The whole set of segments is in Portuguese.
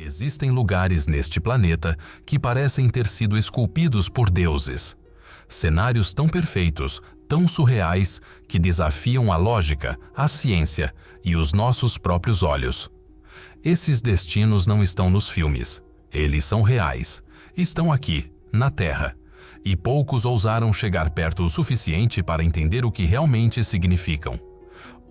Existem lugares neste planeta que parecem ter sido esculpidos por deuses. Cenários tão perfeitos, tão surreais, que desafiam a lógica, a ciência e os nossos próprios olhos. Esses destinos não estão nos filmes. Eles são reais. Estão aqui, na Terra. E poucos ousaram chegar perto o suficiente para entender o que realmente significam.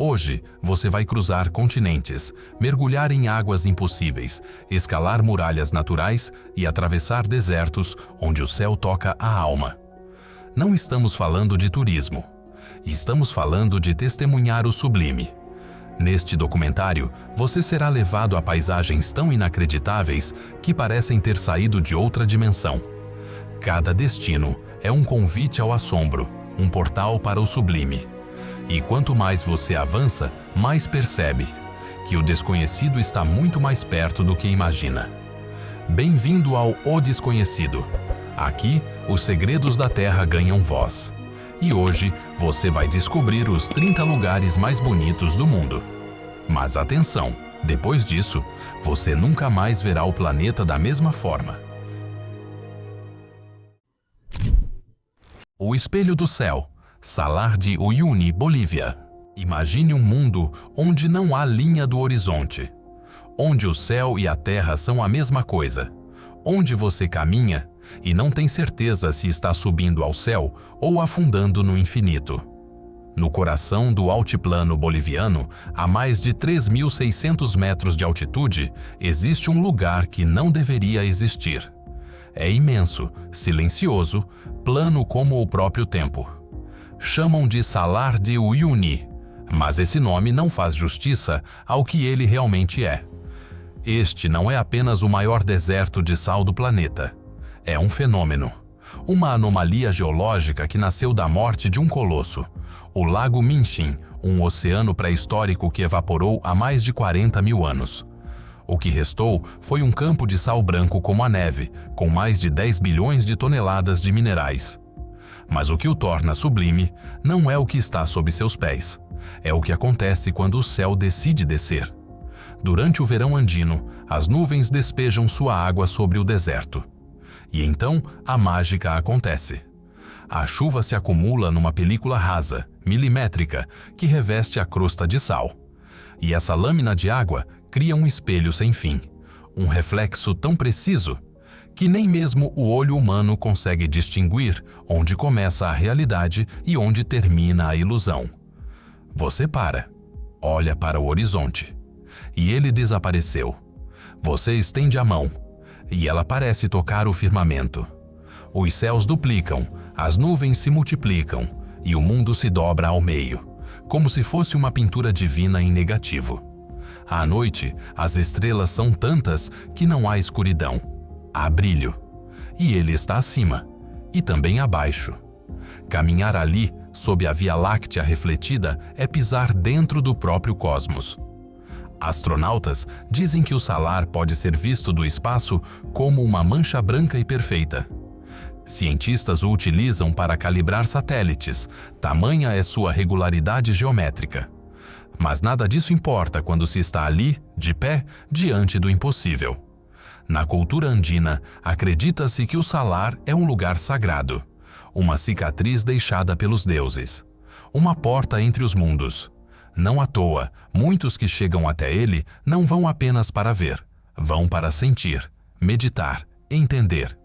Hoje, você vai cruzar continentes, mergulhar em águas impossíveis, escalar muralhas naturais e atravessar desertos onde o céu toca a alma. Não estamos falando de turismo. Estamos falando de testemunhar o sublime. Neste documentário, você será levado a paisagens tão inacreditáveis que parecem ter saído de outra dimensão. Cada destino é um convite ao assombro, um portal para o sublime. E quanto mais você avança, mais percebe que o desconhecido está muito mais perto do que imagina. Bem-vindo ao O Desconhecido. Aqui, os segredos da Terra ganham voz. E hoje, você vai descobrir os 30 lugares mais bonitos do mundo. Mas atenção, depois disso, você nunca mais verá o planeta da mesma forma. O Espelho do Céu, Salar de Uyuni, Bolívia. Imagine um mundo onde não há linha do horizonte, onde o céu e a terra são a mesma coisa, onde você caminha e não tem certeza se está subindo ao céu ou afundando no infinito. No coração do altiplano boliviano, a mais de 3.600 metros de altitude, existe um lugar que não deveria existir. É imenso, silencioso, plano como o próprio tempo. Chamam de Salar de Uyuni, mas esse nome não faz justiça ao que ele realmente é. Este não é apenas o maior deserto de sal do planeta. É um fenômeno, uma anomalia geológica que nasceu da morte de um colosso, o Lago Minchin, um oceano pré-histórico que evaporou há mais de 40 mil anos. O que restou foi um campo de sal branco como a neve, com mais de 10 bilhões de toneladas de minerais. Mas o que o torna sublime não é o que está sob seus pés, é o que acontece quando o céu decide descer. Durante o verão andino, as nuvens despejam sua água sobre o deserto. E então a mágica acontece. A chuva se acumula numa película rasa, milimétrica, que reveste a crosta de sal. E essa lâmina de água cria um espelho sem fim, um reflexo tão preciso que nem mesmo o olho humano consegue distinguir onde começa a realidade e onde termina a ilusão. Você para, olha para o horizonte, e ele desapareceu. Você estende a mão, e ela parece tocar o firmamento. Os céus duplicam, as nuvens se multiplicam, e o mundo se dobra ao meio, como se fosse uma pintura divina em negativo. À noite, as estrelas são tantas que não há escuridão. Há brilho, e ele está acima, e também abaixo. Caminhar ali, sob a Via Láctea refletida, é pisar dentro do próprio cosmos. Astronautas dizem que o salar pode ser visto do espaço como uma mancha branca e perfeita. Cientistas o utilizam para calibrar satélites, tamanha é sua regularidade geométrica. Mas nada disso importa quando se está ali, de pé, diante do impossível. Na cultura andina, acredita-se que o salar é um lugar sagrado, uma cicatriz deixada pelos deuses, uma porta entre os mundos. Não à toa, muitos que chegam até ele não vão apenas para ver, vão para sentir, meditar, entender.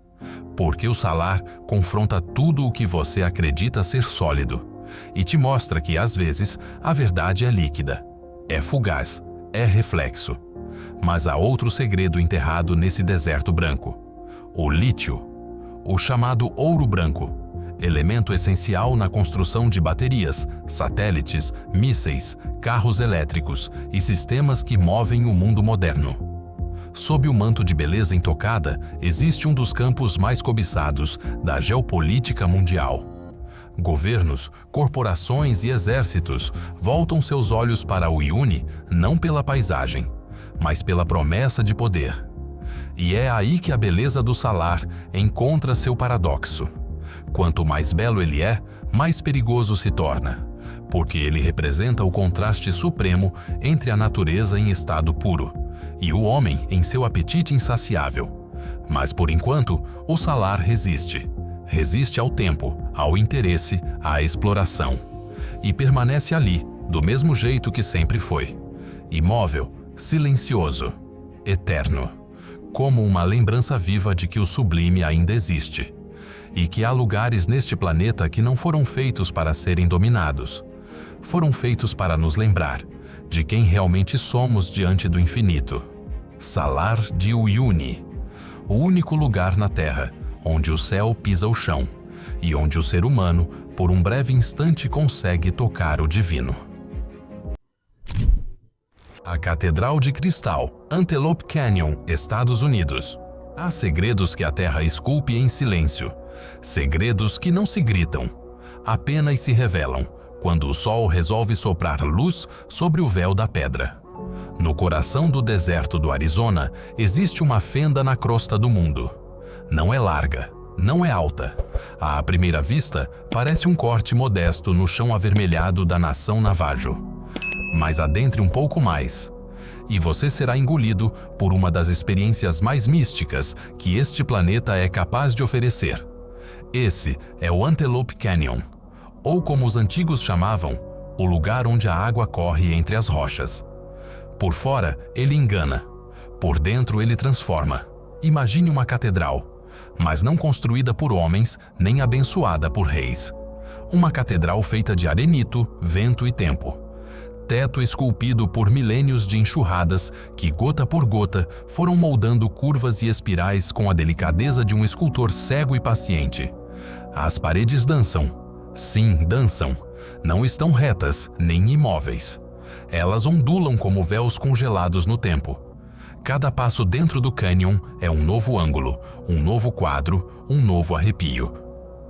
Porque o salar confronta tudo o que você acredita ser sólido e te mostra que, às vezes, a verdade é líquida, é fugaz, é reflexo. Mas há outro segredo enterrado nesse deserto branco: o lítio, o chamado ouro branco, elemento essencial na construção de baterias, satélites, mísseis, carros elétricos e sistemas que movem o mundo moderno. Sob o manto de beleza intocada, existe um dos campos mais cobiçados da geopolítica mundial. Governos, corporações e exércitos voltam seus olhos para Uyuni não pela paisagem, mas pela promessa de poder. E é aí que a beleza do salar encontra seu paradoxo. Quanto mais belo ele é, mais perigoso se torna, porque ele representa o contraste supremo entre a natureza em estado puro e o homem em seu apetite insaciável. Mas por enquanto, o Salar resiste. Resiste ao tempo, ao interesse, à exploração. E permanece ali, do mesmo jeito que sempre foi. Imóvel, silencioso, eterno. Como uma lembrança viva de que o sublime ainda existe. E que há lugares neste planeta que não foram feitos para serem dominados. Foram feitos para nos lembrar de quem realmente somos diante do infinito. Salar de Uyuni, o único lugar na Terra onde o céu pisa o chão e onde o ser humano, por um breve instante, consegue tocar o divino. A Catedral de Cristal, Antelope Canyon, Estados Unidos. Há segredos que a Terra esculpe em silêncio, segredos que não se gritam, apenas se revelam quando o sol resolve soprar luz sobre o véu da pedra. No coração do deserto do Arizona existe uma fenda na crosta do mundo. Não é larga, não é alta. À primeira vista, parece um corte modesto no chão avermelhado da nação Navajo. Mas adentre um pouco mais, e você será engolido por uma das experiências mais místicas que este planeta é capaz de oferecer. Esse é o Antelope Canyon, ou como os antigos chamavam, o lugar onde a água corre entre as rochas. Por fora, ele engana. Por dentro, ele transforma. Imagine uma catedral, mas não construída por homens, nem abençoada por reis. Uma catedral feita de arenito, vento e tempo. Teto esculpido por milênios de enxurradas que, gota por gota, foram moldando curvas e espirais com a delicadeza de um escultor cego e paciente. As paredes dançam. Sim, dançam. Não estão retas, nem imóveis. Elas ondulam como véus congelados no tempo. Cada passo dentro do cânion é um novo ângulo, um novo quadro, um novo arrepio.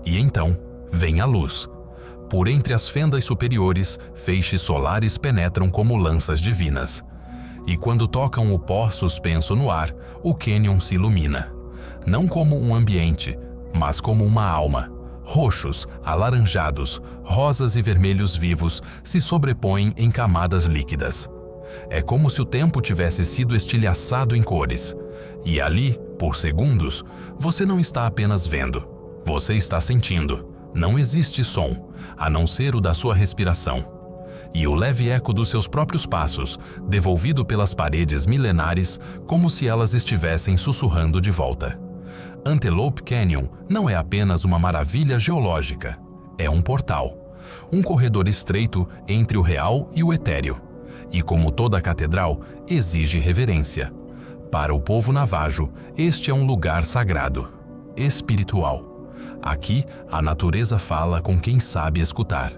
E então, vem a luz. Por entre as fendas superiores, feixes solares penetram como lanças divinas. E quando tocam o pó suspenso no ar, o cânion se ilumina. Não como um ambiente, mas como uma alma. Roxos, alaranjados, rosas e vermelhos vivos se sobrepõem em camadas líquidas. É como se o tempo tivesse sido estilhaçado em cores. E ali, por segundos, você não está apenas vendo, você está sentindo. Não existe som, a não ser o da sua respiração. E o leve eco dos seus próprios passos, devolvido pelas paredes milenares, como se elas estivessem sussurrando de volta. Antelope Canyon não é apenas uma maravilha geológica, é um portal, um corredor estreito entre o real e o etéreo. E como toda catedral, exige reverência. Para o povo navajo, este é um lugar sagrado, espiritual. Aqui, a natureza fala com quem sabe escutar.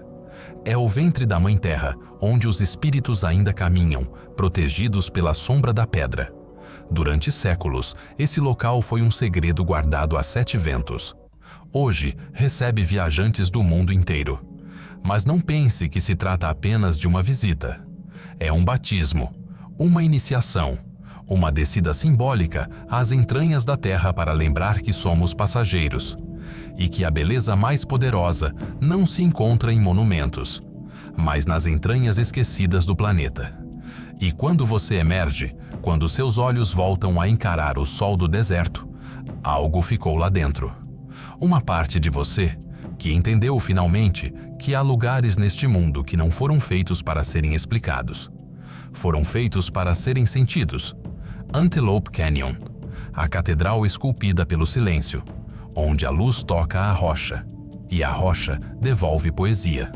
É o ventre da Mãe Terra, onde os espíritos ainda caminham, protegidos pela sombra da pedra. Durante séculos, esse local foi um segredo guardado a 7 ventos. Hoje, recebe viajantes do mundo inteiro. Mas não pense que se trata apenas de uma visita. É um batismo, uma iniciação, uma descida simbólica às entranhas da Terra para lembrar que somos passageiros e que a beleza mais poderosa não se encontra em monumentos, mas nas entranhas esquecidas do planeta. E quando você emerge, quando seus olhos voltam a encarar o sol do deserto, algo ficou lá dentro. Uma parte de você que entendeu finalmente que há lugares neste mundo que não foram feitos para serem explicados. Foram feitos para serem sentidos. Antelope Canyon, a catedral esculpida pelo silêncio, onde a luz toca a rocha, e a rocha devolve poesia.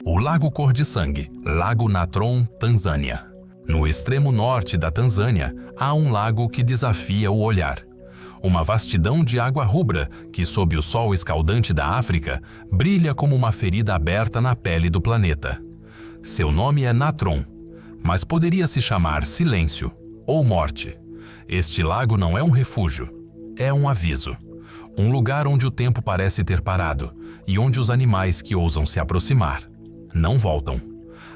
O Lago Cor de Sangue, Lago Natron, Tanzânia. No extremo norte da Tanzânia, há um lago que desafia o olhar. Uma vastidão de água rubra que, sob o sol escaldante da África, brilha como uma ferida aberta na pele do planeta. Seu nome é Natron, mas poderia se chamar Silêncio ou Morte. Este lago não é um refúgio, é um aviso. Um lugar onde o tempo parece ter parado e onde os animais que ousam se aproximar não voltam.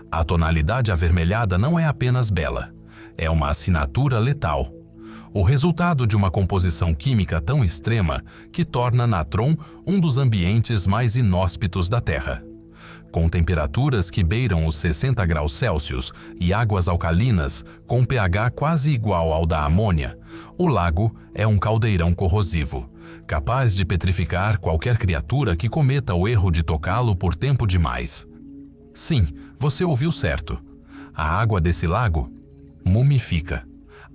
A tonalidade avermelhada não é apenas bela, é uma assinatura letal. O resultado de uma composição química tão extrema que torna Natron um dos ambientes mais inóspitos da Terra. Com temperaturas que beiram os 60 graus Celsius e águas alcalinas com pH quase igual ao da amônia, o lago é um caldeirão corrosivo, capaz de petrificar qualquer criatura que cometa o erro de tocá-lo por tempo demais. Sim, você ouviu certo. A água desse lago mumifica.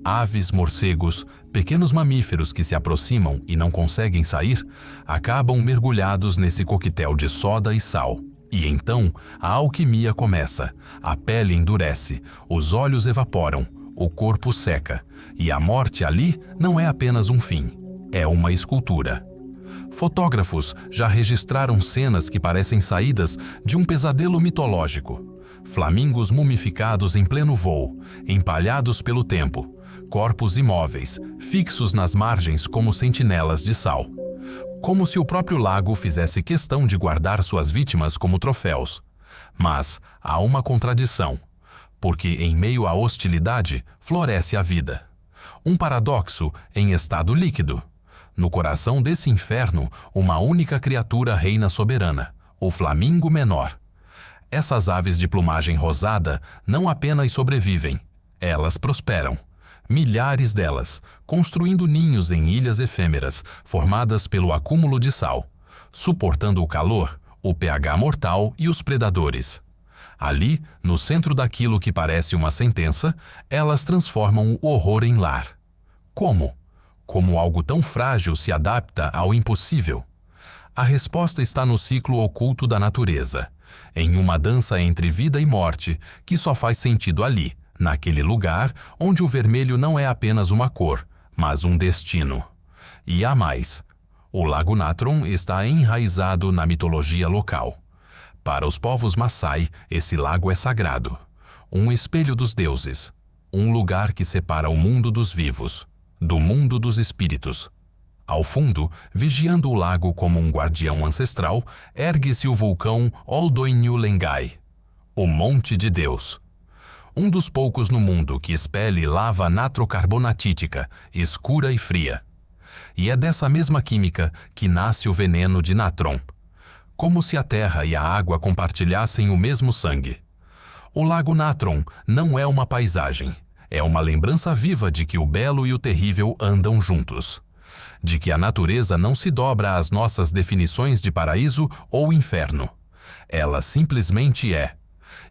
Aves, morcegos, pequenos mamíferos que se aproximam e não conseguem sair, acabam mergulhados nesse coquetel de soda e sal. E então a alquimia começa, a pele endurece, os olhos evaporam, o corpo seca, e a morte ali não é apenas um fim, é uma escultura. Fotógrafos já registraram cenas que parecem saídas de um pesadelo mitológico. Flamingos mumificados em pleno voo, empalhados pelo tempo, corpos imóveis, fixos nas margens como sentinelas de sal. Como se o próprio lago fizesse questão de guardar suas vítimas como troféus. Mas há uma contradição, porque em meio à hostilidade floresce a vida. Um paradoxo em estado líquido. No coração desse inferno, uma única criatura reina soberana, o flamingo menor. Essas aves de plumagem rosada não apenas sobrevivem, elas prosperam. Milhares delas, construindo ninhos em ilhas efêmeras, formadas pelo acúmulo de sal, suportando o calor, o pH mortal e os predadores. Ali, no centro daquilo que parece uma sentença, elas transformam o horror em lar. Como? Como algo tão frágil se adapta ao impossível? A resposta está no ciclo oculto da natureza, em uma dança entre vida e morte que só faz sentido ali, naquele lugar onde o vermelho não é apenas uma cor, mas um destino. E há mais. O Lago Natron está enraizado na mitologia local. Para os povos Maasai, esse lago é sagrado. Um espelho dos deuses. Um lugar que separa o mundo dos vivos, do mundo dos espíritos. Ao fundo, vigiando o lago como um guardião ancestral, ergue-se o vulcão Oldoinhua-Lengai, o Monte de Deus. Um dos poucos no mundo que expele lava natrocarbonatítica, escura e fria. E é dessa mesma química que nasce o veneno de Natron. Como se a terra e a água compartilhassem o mesmo sangue. O Lago Natron não é uma paisagem, é uma lembrança viva de que o belo e o terrível andam juntos. De que a natureza não se dobra às nossas definições de paraíso ou inferno. Ela simplesmente é.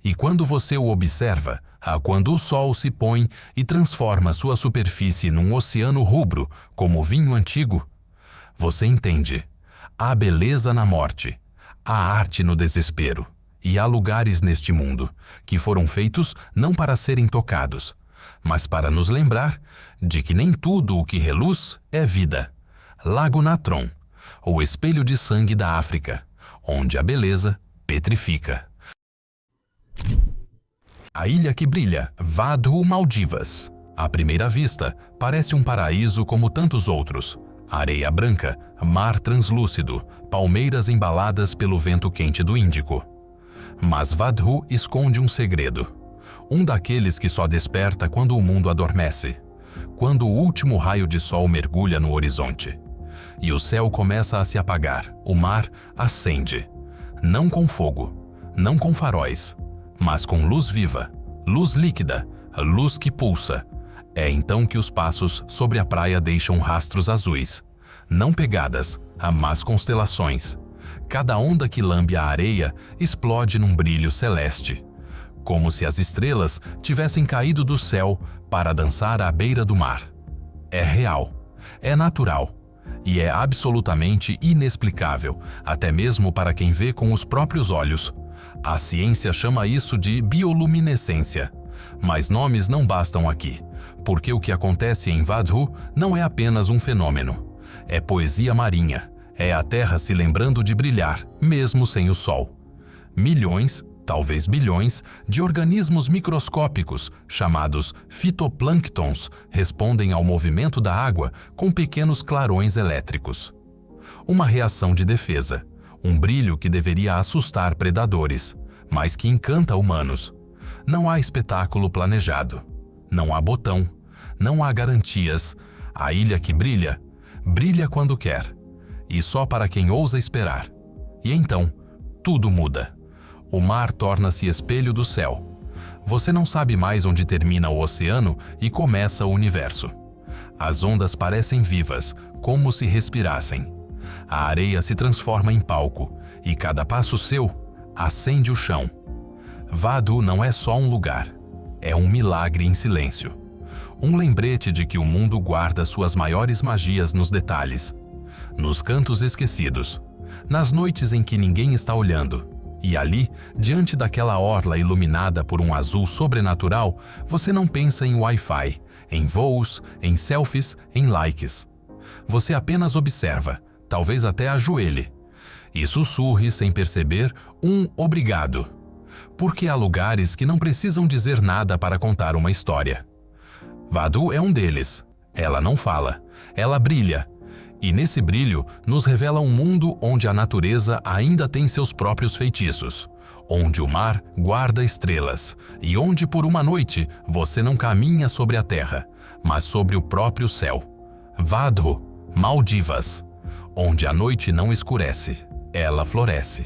E quando você o observa, quando o sol se põe e transforma sua superfície num oceano rubro, como vinho antigo, você entende. Há beleza na morte, há arte no desespero, e há lugares neste mundo que foram feitos não para serem tocados, mas para nos lembrar de que nem tudo o que reluz é vida. Lago Natron, o espelho de sangue da África, onde a beleza petrifica. A ilha que brilha, Vadhu, Maldivas. À primeira vista, parece um paraíso como tantos outros. Areia branca, mar translúcido, palmeiras embaladas pelo vento quente do Índico. Mas Vadhu esconde um segredo. Um daqueles que só desperta quando o mundo adormece. Quando o último raio de sol mergulha no horizonte. E o céu começa a se apagar, o mar acende. Não com fogo, não com faróis, mas com luz viva, luz líquida, luz que pulsa. É então que os passos sobre a praia deixam rastros azuis, não pegadas, mas constelações. Cada onda que lambe a areia explode num brilho celeste, como se as estrelas tivessem caído do céu para dançar à beira do mar. É real, é natural e é absolutamente inexplicável, até mesmo para quem vê com os próprios olhos. A ciência chama isso de bioluminescência. Mas nomes não bastam aqui, porque o que acontece em Vadhu não é apenas um fenômeno. É poesia marinha, é a terra se lembrando de brilhar, mesmo sem o sol. Milhões, talvez bilhões, de organismos microscópicos, chamados fitoplânctons, respondem ao movimento da água com pequenos clarões elétricos. Uma reação de defesa, um brilho que deveria assustar predadores, mas que encanta humanos. Não há espetáculo planejado, não há botão, não há garantias. A ilha que brilha, brilha quando quer, e só para quem ousa esperar. E então, tudo muda. O mar torna-se espelho do céu. Você não sabe mais onde termina o oceano e começa o universo. As ondas parecem vivas, como se respirassem. A areia se transforma em palco e cada passo seu acende o chão. Vado não é só um lugar, é um milagre em silêncio. Um lembrete de que o mundo guarda suas maiores magias nos detalhes, nos cantos esquecidos, nas noites em que ninguém está olhando. E ali, diante daquela orla iluminada por um azul sobrenatural, você não pensa em Wi-Fi, em voos, em selfies, em likes. Você apenas observa, talvez até ajoelhe, e sussurre sem perceber um obrigado. Porque há lugares que não precisam dizer nada para contar uma história. Vado é um deles. Ela não fala, ela brilha. E nesse brilho nos revela um mundo onde a natureza ainda tem seus próprios feitiços, onde o mar guarda estrelas e onde por uma noite você não caminha sobre a terra, mas sobre o próprio céu. Vado, Maldivas, onde a noite não escurece, ela floresce.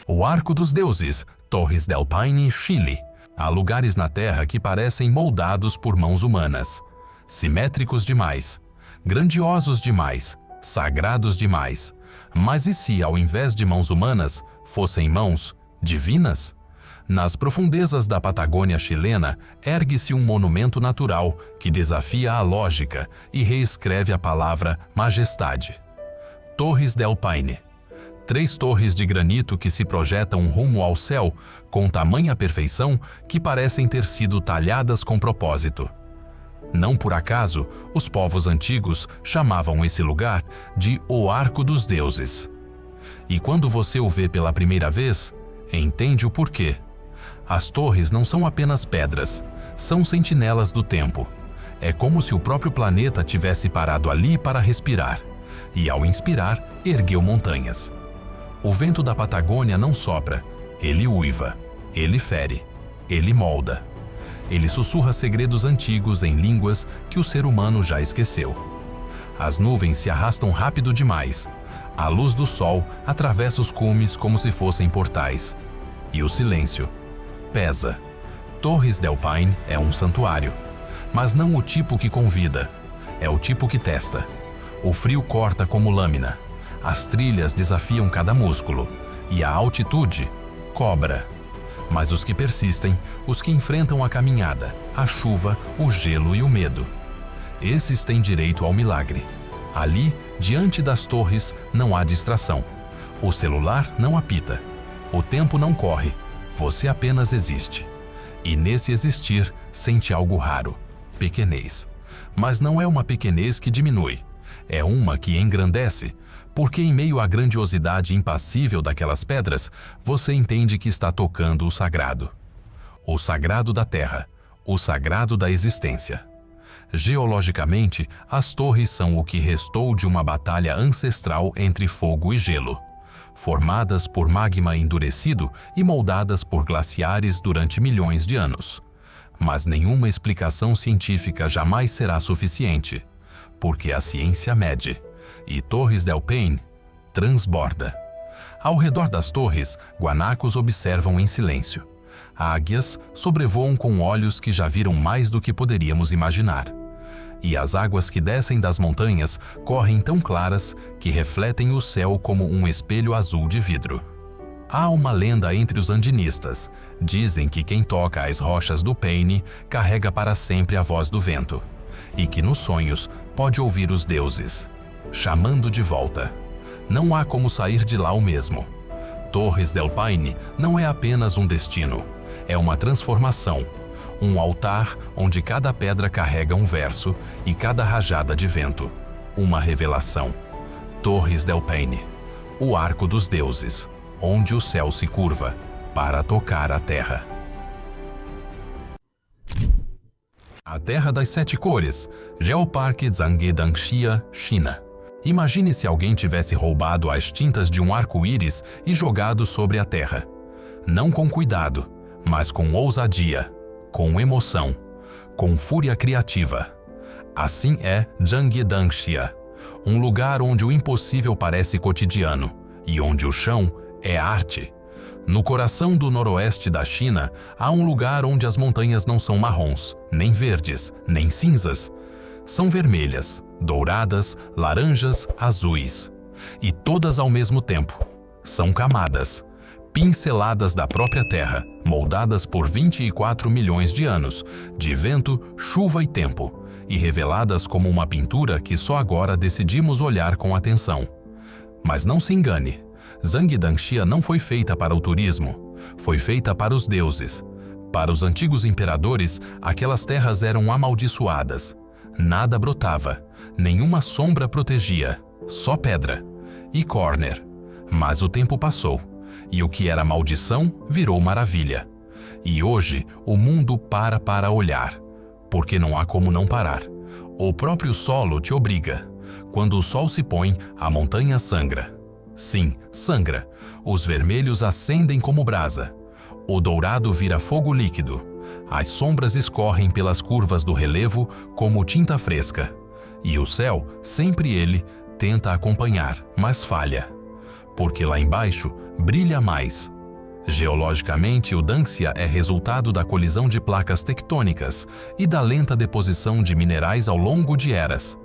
O Arco dos Deuses, Torres del Paine, Chile. Há lugares na Terra que parecem moldados por mãos humanas, simétricos demais, grandiosos demais, sagrados demais. Mas e se, ao invés de mãos humanas, fossem mãos divinas? Nas profundezas da Patagônia chilena, ergue-se um monumento natural que desafia a lógica e reescreve a palavra majestade. Torres del Paine. 3 torres de granito que se projetam rumo ao céu com tamanha perfeição que parecem ter sido talhadas com propósito. Não por acaso, os povos antigos chamavam esse lugar de o Arco dos Deuses. E quando você o vê pela primeira vez, entende o porquê. As torres não são apenas pedras, são sentinelas do tempo. É como se o próprio planeta tivesse parado ali para respirar, e ao inspirar, ergueu montanhas. O vento da Patagônia não sopra, ele uiva, ele fere, ele molda. Ele sussurra segredos antigos em línguas que o ser humano já esqueceu. As nuvens se arrastam rápido demais. A luz do sol atravessa os cumes como se fossem portais. E o silêncio pesa. Torres del Paine é um santuário, mas não o tipo que convida, é o tipo que testa. O frio corta como lâmina. As trilhas desafiam cada músculo, e a altitude cobra. Mas os que persistem, os que enfrentam a caminhada, a chuva, o gelo e o medo, esses têm direito ao milagre. Ali, diante das torres, não há distração. O celular não apita. O tempo não corre. Você apenas existe. E nesse existir, sente algo raro, pequenez. Mas não é uma pequenez que diminui. É uma que engrandece, porque em meio à grandiosidade impassível daquelas pedras, você entende que está tocando o sagrado da terra, o sagrado da existência. Geologicamente, as torres são o que restou de uma batalha ancestral entre fogo e gelo, formadas por magma endurecido e moldadas por glaciares durante milhões de anos. Mas nenhuma explicação científica jamais será suficiente, porque a ciência mede, e Torres del Paine transborda. Ao redor das torres, guanacos observam em silêncio. Águias sobrevoam com olhos que já viram mais do que poderíamos imaginar. E as águas que descem das montanhas correm tão claras que refletem o céu como um espelho azul de vidro. Há uma lenda entre os andinistas. Dizem que quem toca as rochas do Paine carrega para sempre a voz do vento, e que nos sonhos pode ouvir os deuses chamando de volta. Não há como sair de lá o mesmo. Torres del Paine não é apenas um destino, é uma transformação, um altar onde cada pedra carrega um verso e cada rajada de vento uma revelação. Torres del Paine, o Arco dos Deuses, onde o céu se curva para tocar a terra. A Terra das Sete Cores, Geoparque Zhangjiadanxia, China. Imagine se alguém tivesse roubado as tintas de um arco-íris e jogado sobre a Terra. Não com cuidado, mas com ousadia, com emoção, com fúria criativa. Assim é Zhangjiadanxia, Um lugar onde o impossível parece cotidiano e onde o chão é arte. No coração do noroeste da China, há um lugar onde as montanhas não são marrons, nem verdes, nem cinzas. São vermelhas, douradas, laranjas, azuis. E todas ao mesmo tempo. São camadas, pinceladas da própria terra, moldadas por 24 milhões de anos, de vento, chuva e tempo, e reveladas como uma pintura que só agora decidimos olhar com atenção. Mas não se engane, Zhangjiajie não foi feita para o turismo, foi feita para os deuses. Para os antigos imperadores, aquelas terras eram amaldiçoadas. Nada brotava, nenhuma sombra protegia, só pedra e corner. Mas o tempo passou, e o que era maldição virou maravilha. E hoje o mundo para olhar, porque não há como não parar. O próprio solo te obriga. Quando o sol se põe, a montanha sangra. Sim, sangra. Os vermelhos acendem como brasa. O dourado vira fogo líquido. As sombras escorrem pelas curvas do relevo como tinta fresca. E o céu, sempre ele, tenta acompanhar, mas falha. Porque lá embaixo brilha mais. Geologicamente, o Danxia é resultado da colisão de placas tectônicas e da lenta deposição de minerais ao longo de eras.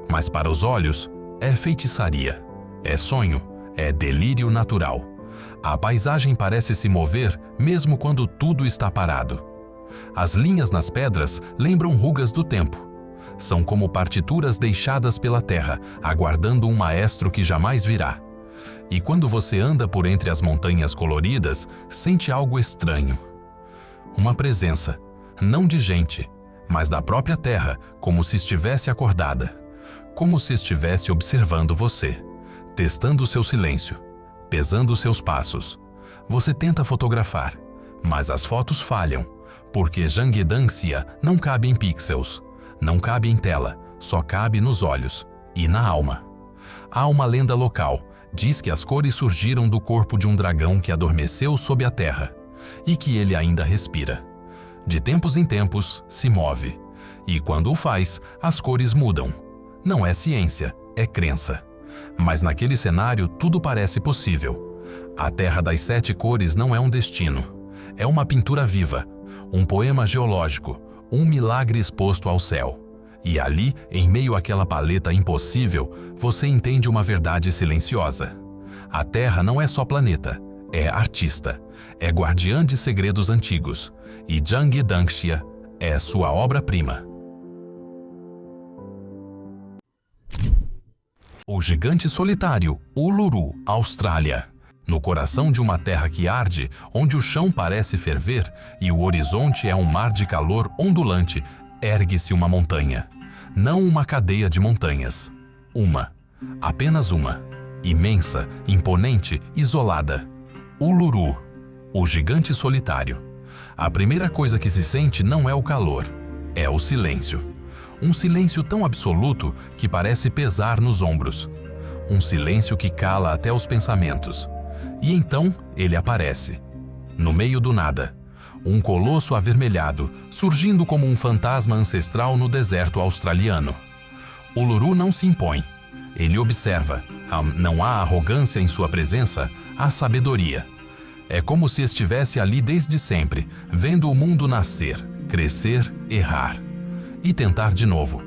Mas para os olhos, é feitiçaria, é sonho, é delírio natural. A paisagem parece se mover mesmo quando tudo está parado. As linhas nas pedras lembram rugas do tempo. São como partituras deixadas pela terra, aguardando um maestro que jamais virá. E quando você anda por entre as montanhas coloridas, sente algo estranho. Uma presença, não de gente, mas da própria terra, como se estivesse acordada. Como se estivesse observando você, testando seu silêncio, pesando seus passos. Você tenta fotografar, mas as fotos falham, porque Zhangjiajie não cabe em pixels, não cabe em tela, só cabe nos olhos e na alma. Há uma lenda local. Diz que as cores surgiram do corpo de um dragão que adormeceu sob a terra e que ele ainda respira. De tempos em tempos, se move. E quando o faz, as cores mudam. Não é ciência, é crença. Mas naquele cenário, tudo parece possível. A Terra das 7 cores não é um destino. É uma pintura viva, um poema geológico, um milagre exposto ao céu. E ali, em meio àquela paleta impossível, você entende uma verdade silenciosa. A Terra não é só planeta, é artista, é guardiã de segredos antigos, e Zhangjiajie é sua obra-prima. O gigante solitário, Uluru, Austrália. No coração de uma terra que arde, onde o chão parece ferver e o horizonte é um mar de calor ondulante, ergue-se uma montanha. Não uma cadeia de montanhas. Uma. Apenas uma. Imensa, imponente, isolada. Uluru, o gigante solitário. A primeira coisa que se sente não é o calor, é o silêncio. Um silêncio tão absoluto que parece pesar nos ombros. Um silêncio que cala até os pensamentos. E então ele aparece. No meio do nada. Um colosso avermelhado, surgindo como um fantasma ancestral no deserto australiano. Uluru não se impõe. Ele observa. Não há arrogância em sua presença, há sabedoria. É como se estivesse ali desde sempre, vendo o mundo nascer, crescer, errar. E tentar de novo.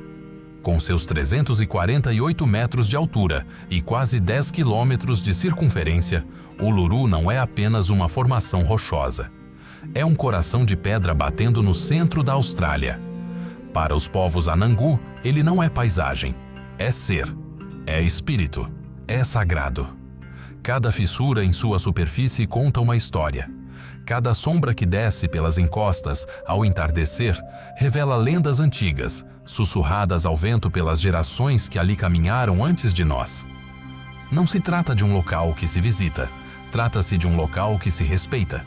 Com seus 348 metros de altura e quase 10 quilômetros de circunferência, Uluru não é apenas uma formação rochosa. É um coração de pedra batendo no centro da Austrália. Para os povos Anangu, ele não é paisagem, é ser, é espírito, é sagrado. Cada fissura em sua superfície conta uma história. Cada sombra que desce pelas encostas ao entardecer revela lendas antigas, sussurradas ao vento pelas gerações que ali caminharam antes de nós. Não se trata de um local que se visita, trata-se de um local que se respeita.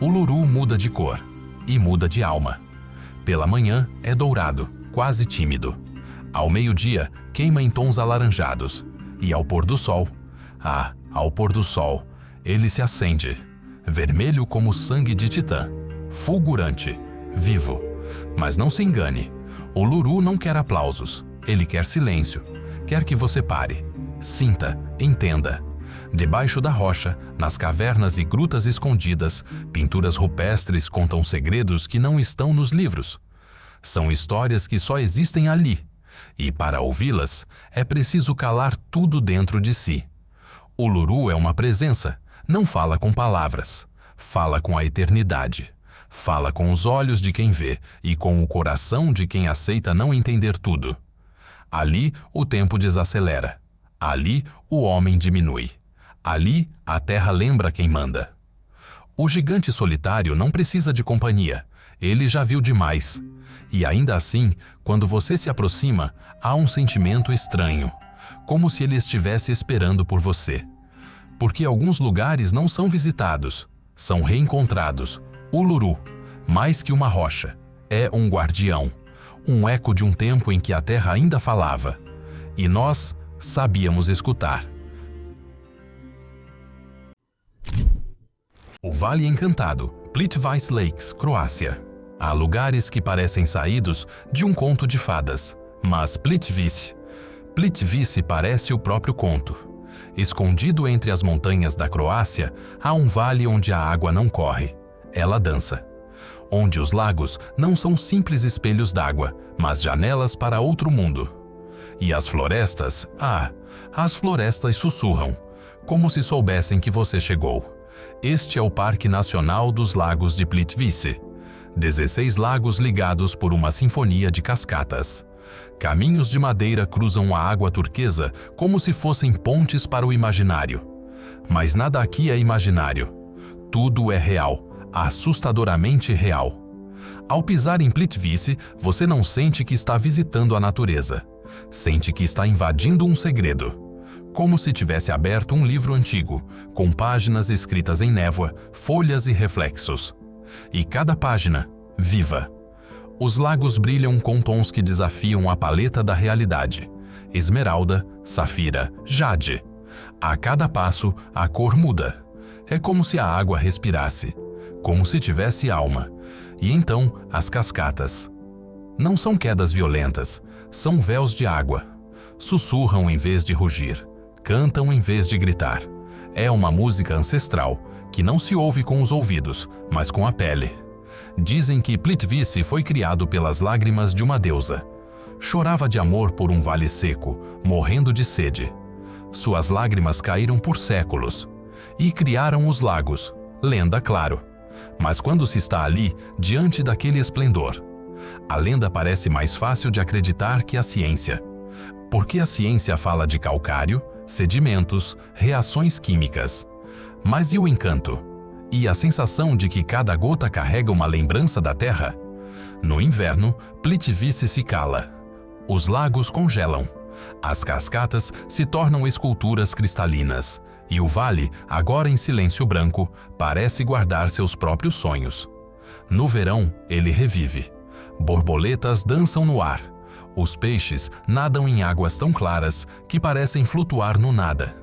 Uluru muda de cor e muda de alma. Pela manhã é dourado, quase tímido. Ao meio-dia queima em tons alaranjados. E ao pôr do sol, ao pôr do sol, ele se acende, vermelho como sangue de titã, fulgurante, vivo. Mas não se engane, Uluru não quer aplausos, ele quer silêncio. quer que você pare, sinta, entenda. Debaixo da rocha, nas cavernas e grutas escondidas, pinturas rupestres contam segredos que não estão nos livros. São histórias que só existem ali, e para ouvi-las, é preciso calar tudo dentro de si. O Uluru é uma presença, não fala com palavras, fala com a eternidade. Fala com os olhos de quem vê e com o coração de quem aceita não entender tudo. Ali, o tempo desacelera. Ali, o homem diminui. Ali, a terra lembra quem manda. O gigante solitário não precisa de companhia. Ele já viu demais. E ainda assim, quando você se aproxima, há um sentimento estranho, como se ele estivesse esperando por você. Porque alguns lugares não são visitados, são reencontrados. Uluru, mais que uma rocha, é um guardião, um eco de um tempo em que a terra ainda falava. E nós sabíamos escutar. O Vale Encantado, Plitvice Lakes, Croácia. Há lugares que parecem saídos de um conto de fadas, mas Plitvice parece o próprio conto. Escondido entre as montanhas da Croácia, há um vale onde a água não corre. Ela dança. Onde os lagos não são simples espelhos d'água, mas janelas para outro mundo. E as florestas, as florestas sussurram, como se soubessem que você chegou. Este é o Parque Nacional dos Lagos de Plitvice. 16 lagos ligados por uma sinfonia de cascatas. Caminhos de madeira cruzam a água turquesa como se fossem pontes para o imaginário. Mas nada aqui é imaginário. Tudo é real. Assustadoramente real. Ao pisar em Plitvice, você não sente que está visitando a natureza. Sente que está invadindo um segredo. Como se tivesse aberto um livro antigo, com páginas escritas em névoa, folhas e reflexos. E cada página, viva. Os lagos brilham com tons que desafiam a paleta da realidade. Esmeralda, safira, jade. A cada passo, a cor muda. É como se a água respirasse. Como se tivesse alma. E então, as cascatas. Não são quedas violentas, são véus de água. Sussurram em vez de rugir, cantam em vez de gritar. É uma música ancestral, que não se ouve com os ouvidos, mas com a pele. Dizem que Plitvice foi criado pelas lágrimas de uma deusa. Chorava de amor por um vale seco, morrendo de sede. Suas lágrimas caíram por séculos. E criaram os lagos, lenda, claro. Mas quando se está ali, diante daquele esplendor, a lenda parece mais fácil de acreditar que a ciência. Porque a ciência fala de calcário, sedimentos, reações químicas. Mas e o encanto? E a sensação de que cada gota carrega uma lembrança da terra? No inverno, Plitvice se cala. Os lagos congelam. As cascatas se tornam esculturas cristalinas. E o vale, agora em silêncio branco, parece guardar seus próprios sonhos. No verão, ele revive. Borboletas dançam no ar. Os peixes nadam em águas tão claras que parecem flutuar no nada.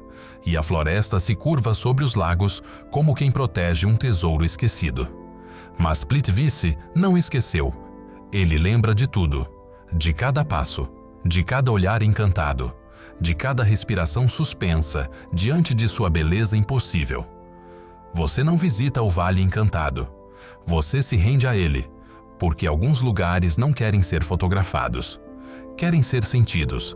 E a floresta se curva sobre os lagos como quem protege um tesouro esquecido. Mas Plitvice não esqueceu. Ele lembra de tudo. De cada passo. De cada olhar encantado. De cada respiração suspensa diante de sua beleza impossível. Você não visita o Vale Encantado. Você se rende a ele, porque alguns lugares não querem ser fotografados. Querem ser sentidos.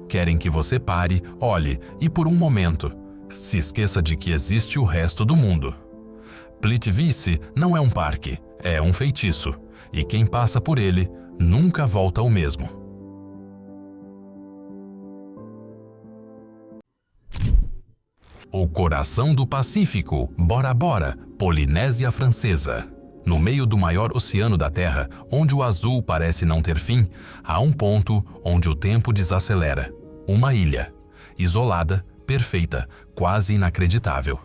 Querem que você pare, olhe e, por um momento, se esqueça de que existe o resto do mundo. Plitvice não é um parque, é um feitiço, e quem passa por ele nunca volta o mesmo. O coração do Pacífico, Bora Bora, Polinésia Francesa. No meio do maior oceano da Terra, onde o azul parece não ter fim, há um ponto onde o tempo desacelera. Uma ilha, isolada, perfeita, quase inacreditável.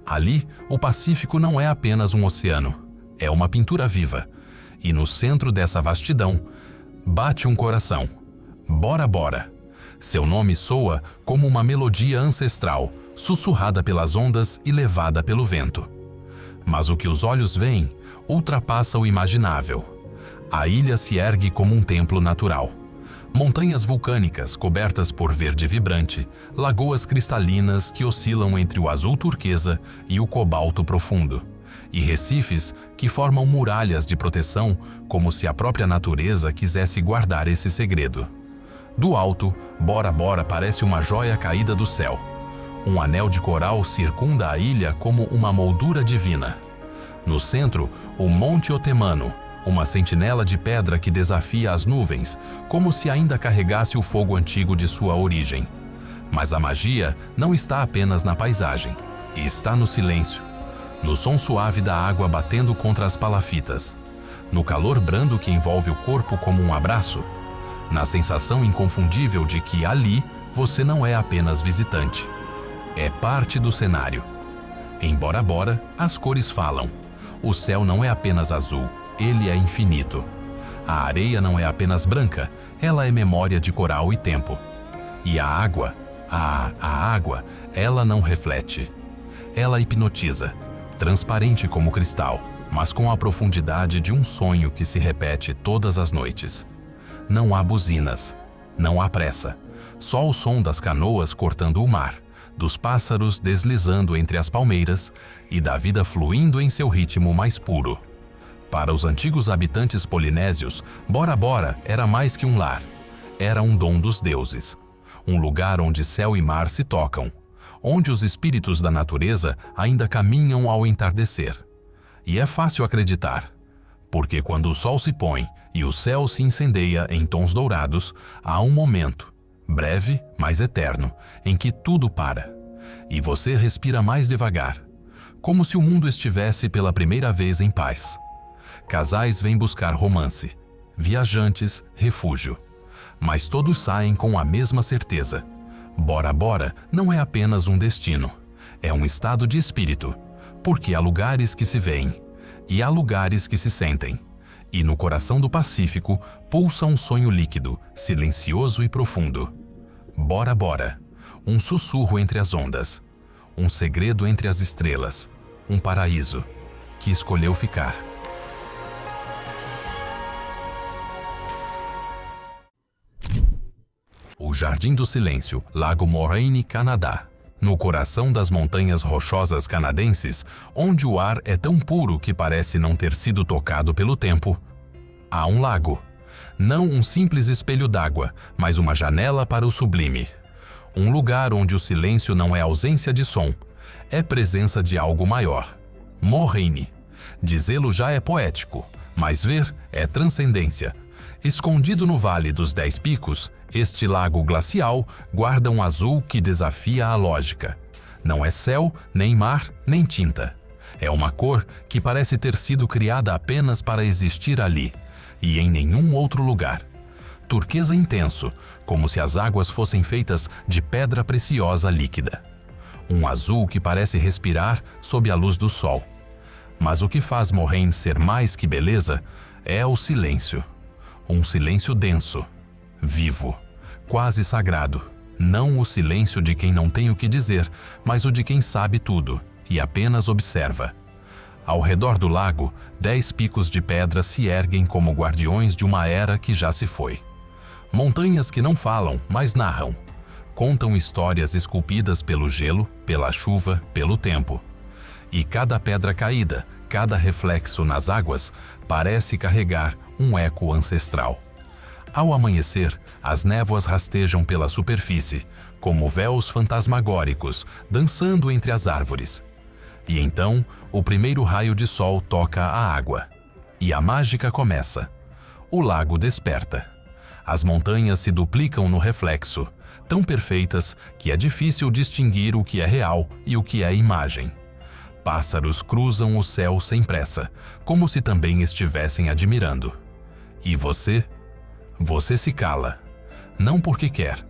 Ali, o Pacífico não é apenas um oceano, é uma pintura viva. E no centro dessa vastidão, bate um coração. Bora Bora. Seu nome soa como uma melodia ancestral, sussurrada pelas ondas e levada pelo vento. Mas o que os olhos veem ultrapassa o imaginável. A ilha se ergue como um templo natural. Montanhas vulcânicas cobertas por verde vibrante, lagoas cristalinas que oscilam entre o azul turquesa e o cobalto profundo, e recifes que formam muralhas de proteção como se a própria natureza quisesse guardar esse segredo. Do alto, Bora Bora parece uma joia caída do céu. Um anel de coral circunda a ilha como uma moldura divina. No centro, o Monte Otemano, uma sentinela de pedra que desafia as nuvens, como se ainda carregasse o fogo antigo de sua origem. Mas a magia não está apenas na paisagem, está no silêncio, no som suave da água batendo contra as palafitas, no calor brando que envolve o corpo como um abraço, na sensação inconfundível de que ali você não é apenas visitante, é parte do cenário. Em Bora Bora, as cores falam. O céu não é apenas azul, ele é infinito. A areia não é apenas branca, ela é memória de coral e tempo. E a água, a água, ela não reflete. Ela hipnotiza, transparente como cristal, mas com a profundidade de um sonho que se repete todas as noites. Não há buzinas, não há pressa, só o som das canoas cortando o mar, dos pássaros deslizando entre as palmeiras e da vida fluindo em seu ritmo mais puro. Para os antigos habitantes polinésios, Bora Bora era mais que um lar. Era um dom dos deuses. Um lugar onde céu e mar se tocam, onde os espíritos da natureza ainda caminham ao entardecer. E é fácil acreditar, porque quando o sol se põe e o céu se incendeia em tons dourados, há um momento, breve, mas eterno, em que tudo para, e você respira mais devagar, como se o mundo estivesse pela primeira vez em paz. Casais vêm buscar romance, viajantes, refúgio, mas todos saem com a mesma certeza. Bora Bora não é apenas um destino, é um estado de espírito, porque há lugares que se veem, e há lugares que se sentem, e no coração do Pacífico pulsa um sonho líquido, silencioso e profundo. Bora Bora, um sussurro entre as ondas, um segredo entre as estrelas, um paraíso que escolheu ficar. O Jardim do Silêncio, Lago Moraine, Canadá. No coração das montanhas rochosas canadenses, onde o ar é tão puro que parece não ter sido tocado pelo tempo, há um lago. Não um simples espelho d'água, mas uma janela para o sublime. Um lugar onde o silêncio não é ausência de som, é presença de algo maior. Moraine. Dizê-lo já é poético, mas ver é transcendência. Escondido no Vale dos 10 Picos, este lago glacial guarda um azul que desafia a lógica. Não é céu, nem mar, nem tinta. É uma cor que parece ter sido criada apenas para existir ali, e em nenhum outro lugar. Turquesa intenso, como se as águas fossem feitas de pedra preciosa líquida. Um azul que parece respirar sob a luz do sol. Mas o que faz Moraine ser mais que beleza é o silêncio. Um silêncio denso, vivo, quase sagrado. Não o silêncio de quem não tem o que dizer, mas o de quem sabe tudo e apenas observa. Ao redor do lago, 10 picos de pedra se erguem como guardiões de uma era que já se foi. Montanhas que não falam, mas narram. Contam histórias esculpidas pelo gelo, pela chuva, pelo tempo. E cada pedra caída, cada reflexo nas águas, parece carregar um eco ancestral. Ao amanhecer, as névoas rastejam pela superfície, como véus fantasmagóricos, dançando entre as árvores. E então, o primeiro raio de sol toca a água. E a mágica começa. O lago desperta. As montanhas se duplicam no reflexo, tão perfeitas que é difícil distinguir o que é real e o que é imagem. Pássaros cruzam o céu sem pressa, como se também estivessem admirando. E você? Você se cala. Não porque quer,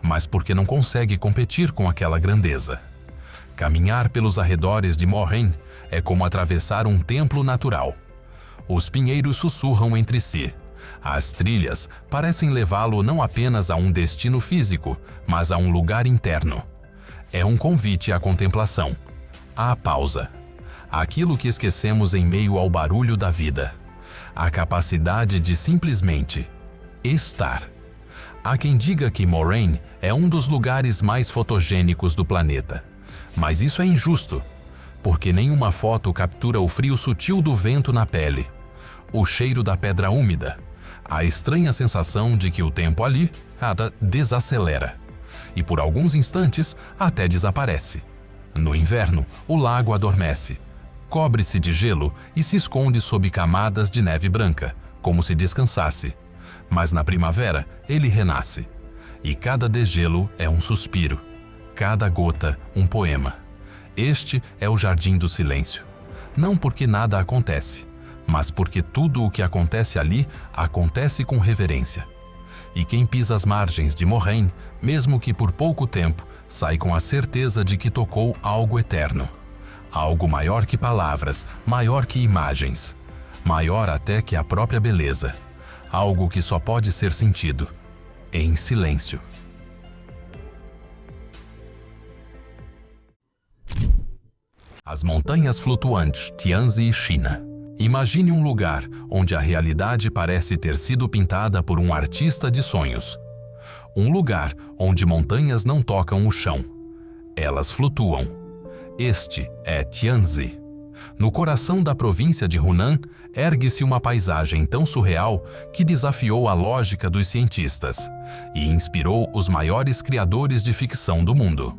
mas porque não consegue competir com aquela grandeza. Caminhar pelos arredores de Moraine é como atravessar um templo natural. Os pinheiros sussurram entre si. As trilhas parecem levá-lo não apenas a um destino físico, mas a um lugar interno. É um convite à contemplação, à pausa, aquilo que esquecemos em meio ao barulho da vida, a capacidade de simplesmente estar. Há quem diga que Moraine é um dos lugares mais fotogênicos do planeta. Mas isso é injusto, porque nenhuma foto captura o frio sutil do vento na pele, o cheiro da pedra úmida, a estranha sensação de que o tempo ali desacelera e por alguns instantes até desaparece. No inverno, o lago adormece, cobre-se de gelo e se esconde sob camadas de neve branca, como se descansasse. Mas na primavera, ele renasce. E cada degelo é um suspiro, cada gota um poema. Este é o Jardim do Silêncio. Não porque nada acontece, mas porque tudo o que acontece ali acontece com reverência. E quem pisa as margens de Moraine, mesmo que por pouco tempo, sai com a certeza de que tocou algo eterno. Algo maior que palavras, maior que imagens, maior até que a própria beleza. Algo que só pode ser sentido em silêncio. As montanhas flutuantes Tianzi, China. Imagine um lugar onde a realidade parece ter sido pintada por um artista de sonhos. Um lugar onde montanhas não tocam o chão. Elas flutuam. Este é Tianzi. No coração da província de Hunan, ergue-se uma paisagem tão surreal que desafiou a lógica dos cientistas e inspirou os maiores criadores de ficção do mundo.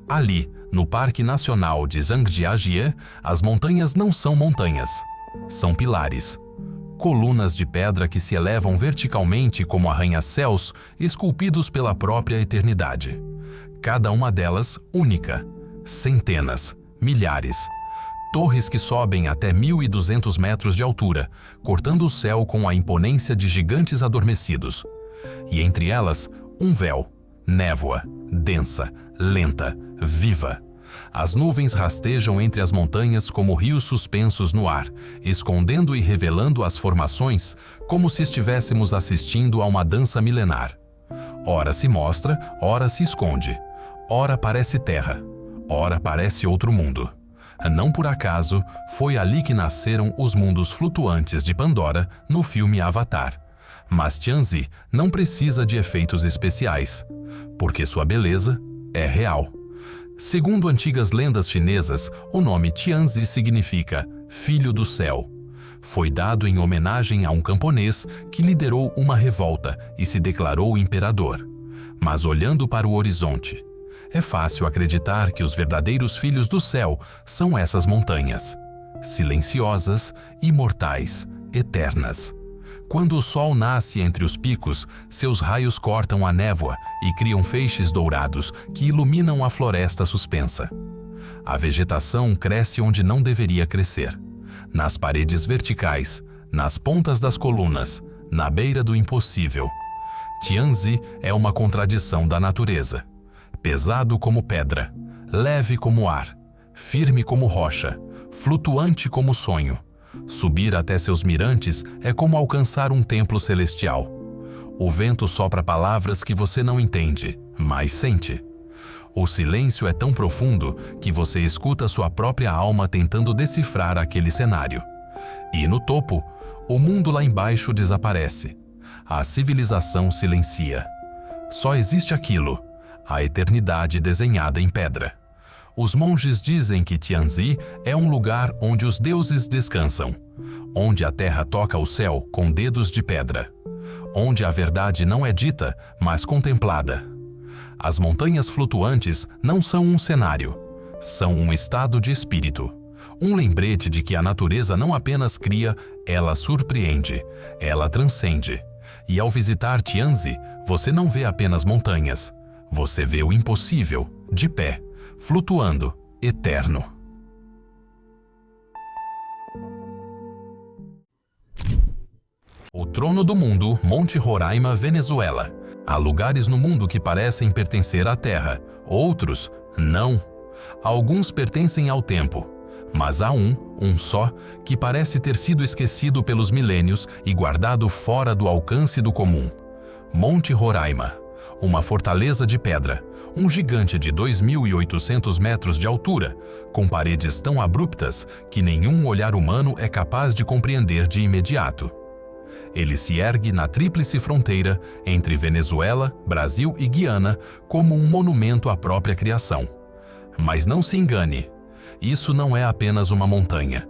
Ali, no Parque Nacional de Zhangjiajie, as montanhas não são montanhas, são pilares. Colunas de pedra que se elevam verticalmente como arranha-céus esculpidos pela própria eternidade. Cada uma delas única. Centenas, milhares. Torres que sobem até 1.200 metros de altura, cortando o céu com a imponência de gigantes adormecidos. E entre elas, um véu, névoa, densa, lenta, viva. As nuvens rastejam entre as montanhas como rios suspensos no ar, escondendo e revelando as formações como se estivéssemos assistindo a uma dança milenar. Ora se mostra, ora se esconde. Ora parece terra, ora parece outro mundo. Não por acaso, foi ali que nasceram os mundos flutuantes de Pandora no filme Avatar. Mas Tianzi não precisa de efeitos especiais, porque sua beleza é real. Segundo antigas lendas chinesas, o nome Tianzi significa Filho do Céu. Foi dado em homenagem a um camponês que liderou uma revolta e se declarou imperador. Mas olhando para o horizonte, é fácil acreditar que os verdadeiros filhos do céu são essas montanhas, silenciosas, imortais, eternas. Quando o sol nasce entre os picos, seus raios cortam a névoa e criam feixes dourados que iluminam a floresta suspensa. A vegetação cresce onde não deveria crescer, nas paredes verticais, nas pontas das colunas, na beira do impossível. Tianzi é uma contradição da natureza. Pesado como pedra, leve como ar, firme como rocha, flutuante como sonho. Subir até seus mirantes é como alcançar um templo celestial. O vento sopra palavras que você não entende, mas sente. O silêncio é tão profundo que você escuta sua própria alma tentando decifrar aquele cenário. E no topo, o mundo lá embaixo desaparece. A civilização silencia. Só existe aquilo, a eternidade desenhada em pedra. Os monges dizem que Tianzi é um lugar onde os deuses descansam, onde a terra toca o céu com dedos de pedra, onde a verdade não é dita, mas contemplada. As montanhas flutuantes não são um cenário, são um estado de espírito, um lembrete de que a natureza não apenas cria, ela surpreende, ela transcende. E ao visitar Tianzi, você não vê apenas montanhas, você vê o impossível, de pé, flutuando, eterno. O trono do mundo, Monte Roraima, Venezuela. Há lugares no mundo que parecem pertencer à terra, outros não. Alguns pertencem ao tempo, mas há um só, que parece ter sido esquecido pelos milênios e guardado fora do alcance do comum. Monte Roraima. Uma fortaleza de pedra, um gigante de 2.800 metros de altura, com paredes tão abruptas que nenhum olhar humano é capaz de compreender de imediato. Ele se ergue na tríplice fronteira entre Venezuela, Brasil e Guiana como um monumento à própria criação. Mas não se engane, isso não é apenas uma montanha,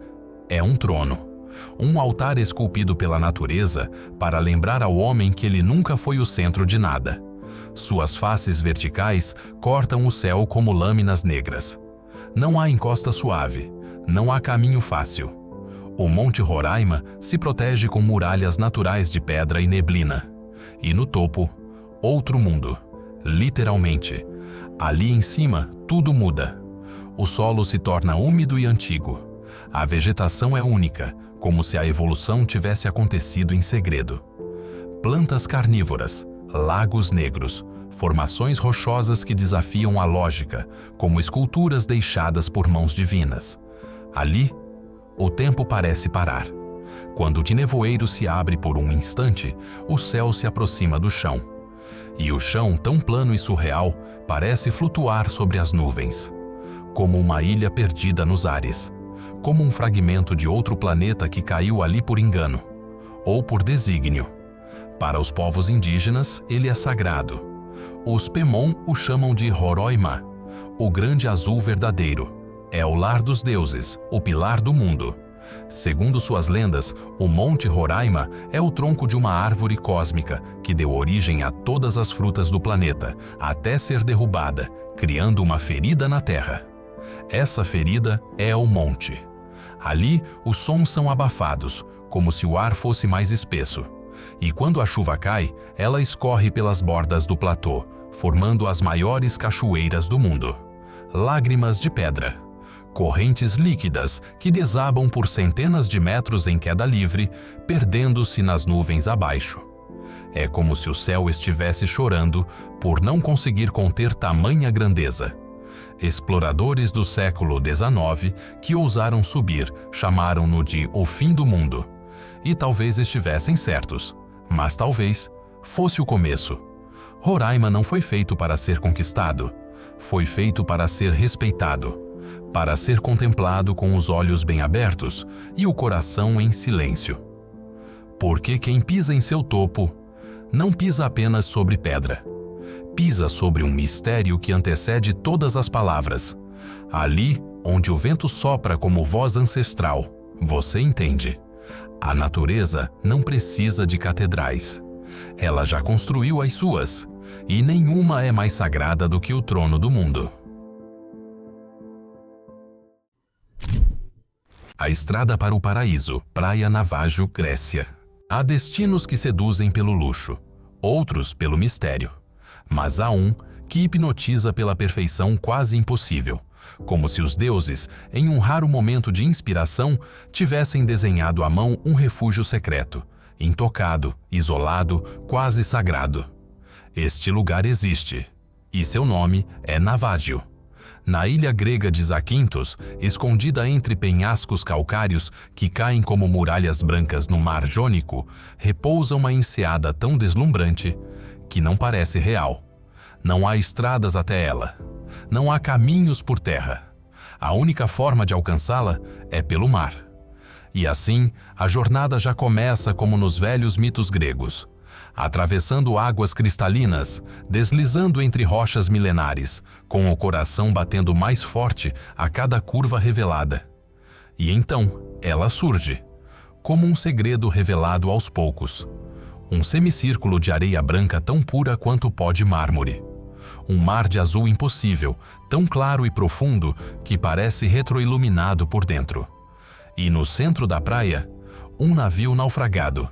é um trono. Um altar esculpido pela natureza para lembrar ao homem que ele nunca foi o centro de nada. Suas faces verticais cortam o céu como lâminas negras. Não há encosta suave, não há caminho fácil. O Monte Roraima se protege com muralhas naturais de pedra e neblina. E no topo, outro mundo, literalmente. Ali em cima, tudo muda. O solo se torna úmido e antigo. A vegetação é única, como se a evolução tivesse acontecido em segredo. Plantas carnívoras, lagos negros, formações rochosas que desafiam a lógica, como esculturas deixadas por mãos divinas. Ali, o tempo parece parar. Quando de nevoeiro se abre por um instante, o céu se aproxima do chão. E o chão, tão plano e surreal, parece flutuar sobre as nuvens. Como uma ilha perdida nos ares. Como um fragmento de outro planeta que caiu ali por engano, ou por desígnio. Para os povos indígenas, ele é sagrado. Os Pemon o chamam de Roraima, o grande azul verdadeiro. É o lar dos deuses, o pilar do mundo. Segundo suas lendas, o Monte Roraima é o tronco de uma árvore cósmica que deu origem a todas as frutas do planeta, até ser derrubada, criando uma ferida na Terra. Essa ferida é o monte. Ali, os sons são abafados, como se o ar fosse mais espesso. E quando a chuva cai, ela escorre pelas bordas do platô, formando as maiores cachoeiras do mundo. Lágrimas de pedra. Correntes líquidas que desabam por centenas de metros em queda livre, perdendo-se nas nuvens abaixo. É como se o céu estivesse chorando por não conseguir conter tamanha grandeza. Exploradores do século XIX que ousaram subir chamaram-no de o fim do mundo. E talvez estivessem certos, mas talvez fosse o começo. Roraima não foi feito para ser conquistado, foi feito para ser respeitado, para ser contemplado com os olhos bem abertos e o coração em silêncio. Porque quem pisa em seu topo não pisa apenas sobre pedra. Pisa sobre um mistério que antecede todas as palavras. Ali, onde o vento sopra como voz ancestral, você entende. A natureza não precisa de catedrais. Ela já construiu as suas, e nenhuma é mais sagrada do que o trono do mundo. A estrada para o paraíso, Praia Navajo, Grécia. Há destinos que seduzem pelo luxo, outros pelo mistério. Mas há um que hipnotiza pela perfeição quase impossível, como se os deuses, em um raro momento de inspiração, tivessem desenhado à mão um refúgio secreto, intocado, isolado, quase sagrado. Este lugar existe, e seu nome é Navágio. Na ilha grega de Zakynthos, escondida entre penhascos calcários que caem como muralhas brancas no mar Jônico, repousa uma enseada tão deslumbrante que não parece real. Não há estradas até ela. Não há caminhos por terra. A única forma de alcançá-la é pelo mar. E assim, a jornada já começa como nos velhos mitos gregos. Atravessando águas cristalinas, deslizando entre rochas milenares, com o coração batendo mais forte a cada curva revelada. E então, ela surge, como um segredo revelado aos poucos. Um semicírculo de areia branca tão pura quanto pó de mármore. Um mar de azul impossível, tão claro e profundo que parece retroiluminado por dentro. E no centro da praia, um navio naufragado,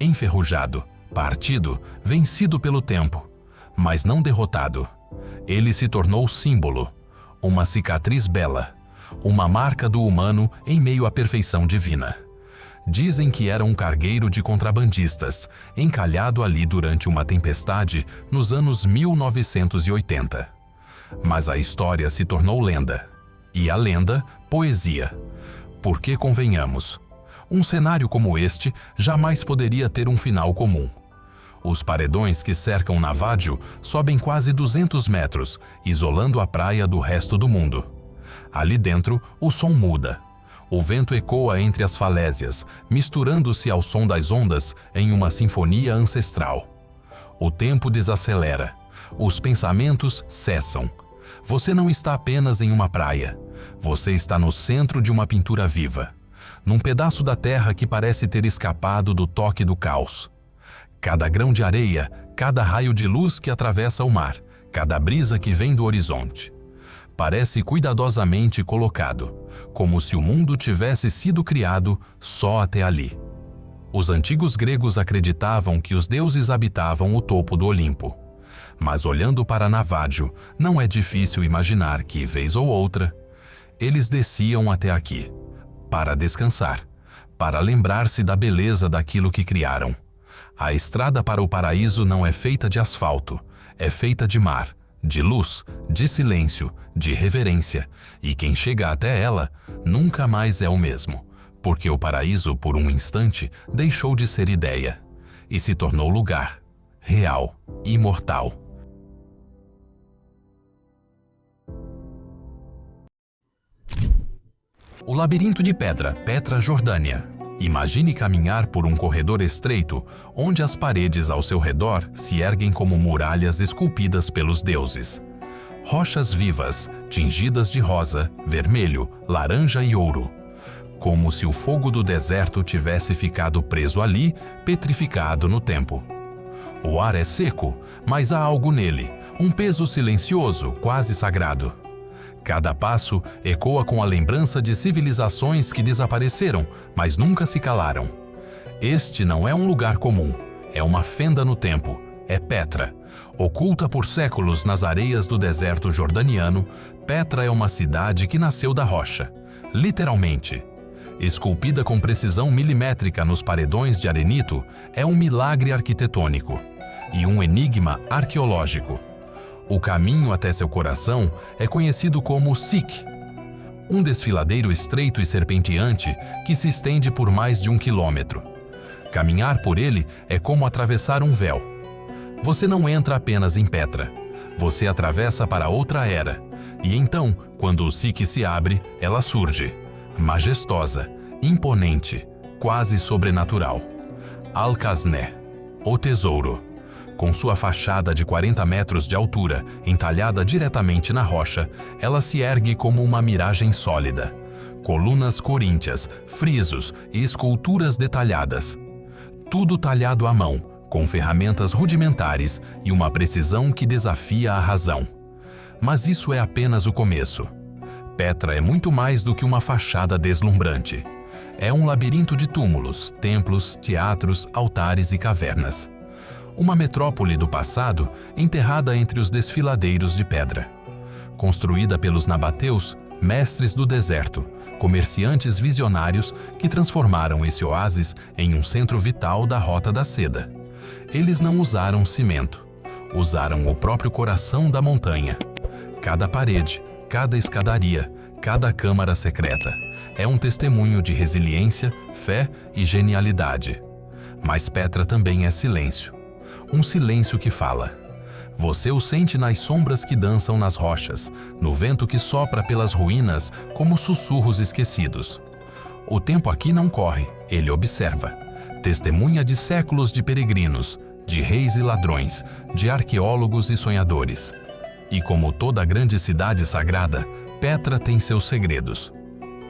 enferrujado, partido, vencido pelo tempo, mas não derrotado. Ele se tornou símbolo, uma cicatriz bela, uma marca do humano em meio à perfeição divina. Dizem que era um cargueiro de contrabandistas, encalhado ali durante uma tempestade nos anos 1980. Mas a história se tornou lenda. E a lenda, poesia. Porque, convenhamos, um cenário como este jamais poderia ter um final comum. Os paredões que cercam Navágio sobem quase 200 metros, isolando a praia do resto do mundo. Ali dentro, o som muda. O vento ecoa entre as falésias, misturando-se ao som das ondas em uma sinfonia ancestral. O tempo desacelera. Os pensamentos cessam. Você não está apenas em uma praia. Você está no centro de uma pintura viva, num pedaço da terra que parece ter escapado do toque do caos. Cada grão de areia, cada raio de luz que atravessa o mar, cada brisa que vem do horizonte, parece cuidadosamente colocado, como se o mundo tivesse sido criado só até ali. Os antigos gregos acreditavam que os deuses habitavam o topo do Olimpo. Mas olhando para Navádio, não é difícil imaginar que, vez ou outra, eles desciam até aqui, para descansar, para lembrar-se da beleza daquilo que criaram. A estrada para o paraíso não é feita de asfalto, é feita de mar, de luz, de silêncio, de reverência, e quem chega até ela nunca mais é o mesmo, porque o paraíso, por um instante, deixou de ser ideia e se tornou lugar, real, imortal. O labirinto de Petra, Petra, Jordânia. Imagine caminhar por um corredor estreito, onde as paredes ao seu redor se erguem como muralhas esculpidas pelos deuses. Rochas vivas, tingidas de rosa, vermelho, laranja e ouro. Como se o fogo do deserto tivesse ficado preso ali, petrificado no tempo. O ar é seco, mas há algo nele, um peso silencioso, quase sagrado. Cada passo ecoa com a lembrança de civilizações que desapareceram, mas nunca se calaram. Este não é um lugar comum, é uma fenda no tempo, é Petra. Oculta por séculos nas areias do deserto jordaniano, Petra é uma cidade que nasceu da rocha, literalmente. Esculpida com precisão milimétrica nos paredões de arenito, é um milagre arquitetônico e um enigma arqueológico. O caminho até seu coração é conhecido como Sikh, um desfiladeiro estreito e serpenteante que se estende por mais de 1 quilômetro. Caminhar por ele é como atravessar um véu. Você não entra apenas em Petra, você atravessa para outra era, e então, quando o Sikh se abre, ela surge, majestosa, imponente, quase sobrenatural. Al-Khazné, o tesouro. Com sua fachada de 40 metros de altura, entalhada diretamente na rocha, ela se ergue como uma miragem sólida. Colunas coríntias, frisos e esculturas detalhadas. Tudo talhado à mão, com ferramentas rudimentares e uma precisão que desafia a razão. Mas isso é apenas o começo. Petra é muito mais do que uma fachada deslumbrante. É um labirinto de túmulos, templos, teatros, altares e cavernas. Uma metrópole do passado enterrada entre os desfiladeiros de pedra. Construída pelos nabateus, mestres do deserto, comerciantes visionários que transformaram esse oásis em um centro vital da Rota da Seda. Eles não usaram cimento, usaram o próprio coração da montanha. Cada parede, cada escadaria, cada câmara secreta é um testemunho de resiliência, fé e genialidade. Mas Petra também é silêncio. Um silêncio que fala. Você o sente nas sombras que dançam nas rochas, no vento que sopra pelas ruínas como sussurros esquecidos. O tempo aqui não corre, ele observa. Testemunha de séculos de peregrinos, de reis e ladrões, de arqueólogos e sonhadores. E como toda grande cidade sagrada, Petra tem seus segredos.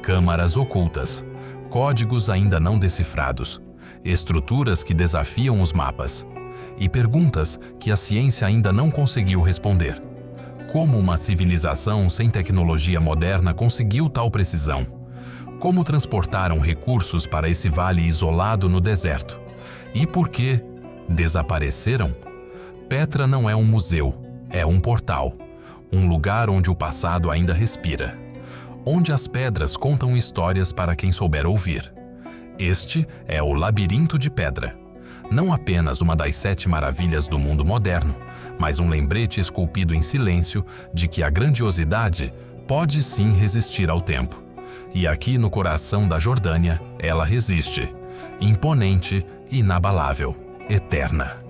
Câmaras ocultas, códigos ainda não decifrados, estruturas que desafiam os mapas. E perguntas que a ciência ainda não conseguiu responder. Como uma civilização sem tecnologia moderna conseguiu tal precisão? Como transportaram recursos para esse vale isolado no deserto? E por que desapareceram? Petra não é um museu, é um portal. Um lugar onde o passado ainda respira. Onde as pedras contam histórias para quem souber ouvir. Este é o Labirinto de Pedra. Não apenas uma das 7 maravilhas do mundo moderno, mas um lembrete esculpido em silêncio de que a grandiosidade pode sim resistir ao tempo. E aqui no coração da Jordânia, ela resiste, imponente, inabalável, eterna.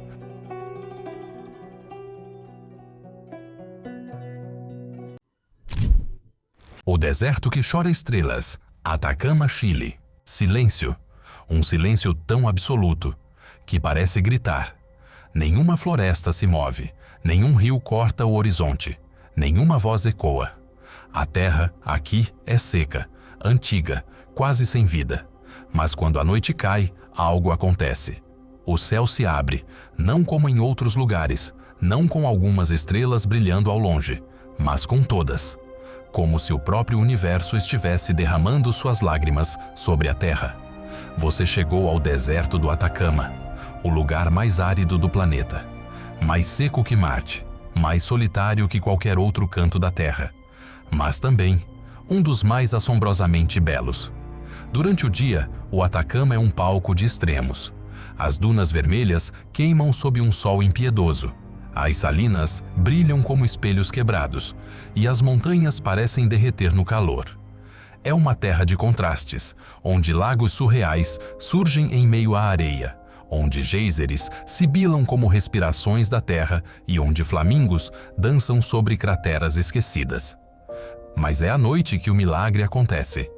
O deserto que chora estrelas, Atacama, Chile. Silêncio. Um silêncio tão absoluto que parece gritar. Nenhuma floresta se move, nenhum rio corta o horizonte, nenhuma voz ecoa. A terra aqui é seca, antiga, quase sem vida. Mas quando a noite cai, algo acontece. O céu se abre, não como em outros lugares, não com algumas estrelas brilhando ao longe, mas com todas. Como se o próprio universo estivesse derramando suas lágrimas sobre a terra. Você chegou ao deserto do Atacama, o lugar mais árido do planeta, mais seco que Marte, mais solitário que qualquer outro canto da Terra, mas também um dos mais assombrosamente belos. Durante o dia, o Atacama é um palco de extremos. As dunas vermelhas queimam sob um sol impiedoso. As salinas brilham como espelhos quebrados, e as montanhas parecem derreter no calor. É uma terra de contrastes, onde lagos surreais surgem em meio à areia, onde geysers sibilam como respirações da terra e onde flamingos dançam sobre crateras esquecidas. Mas é à noite que o milagre acontece.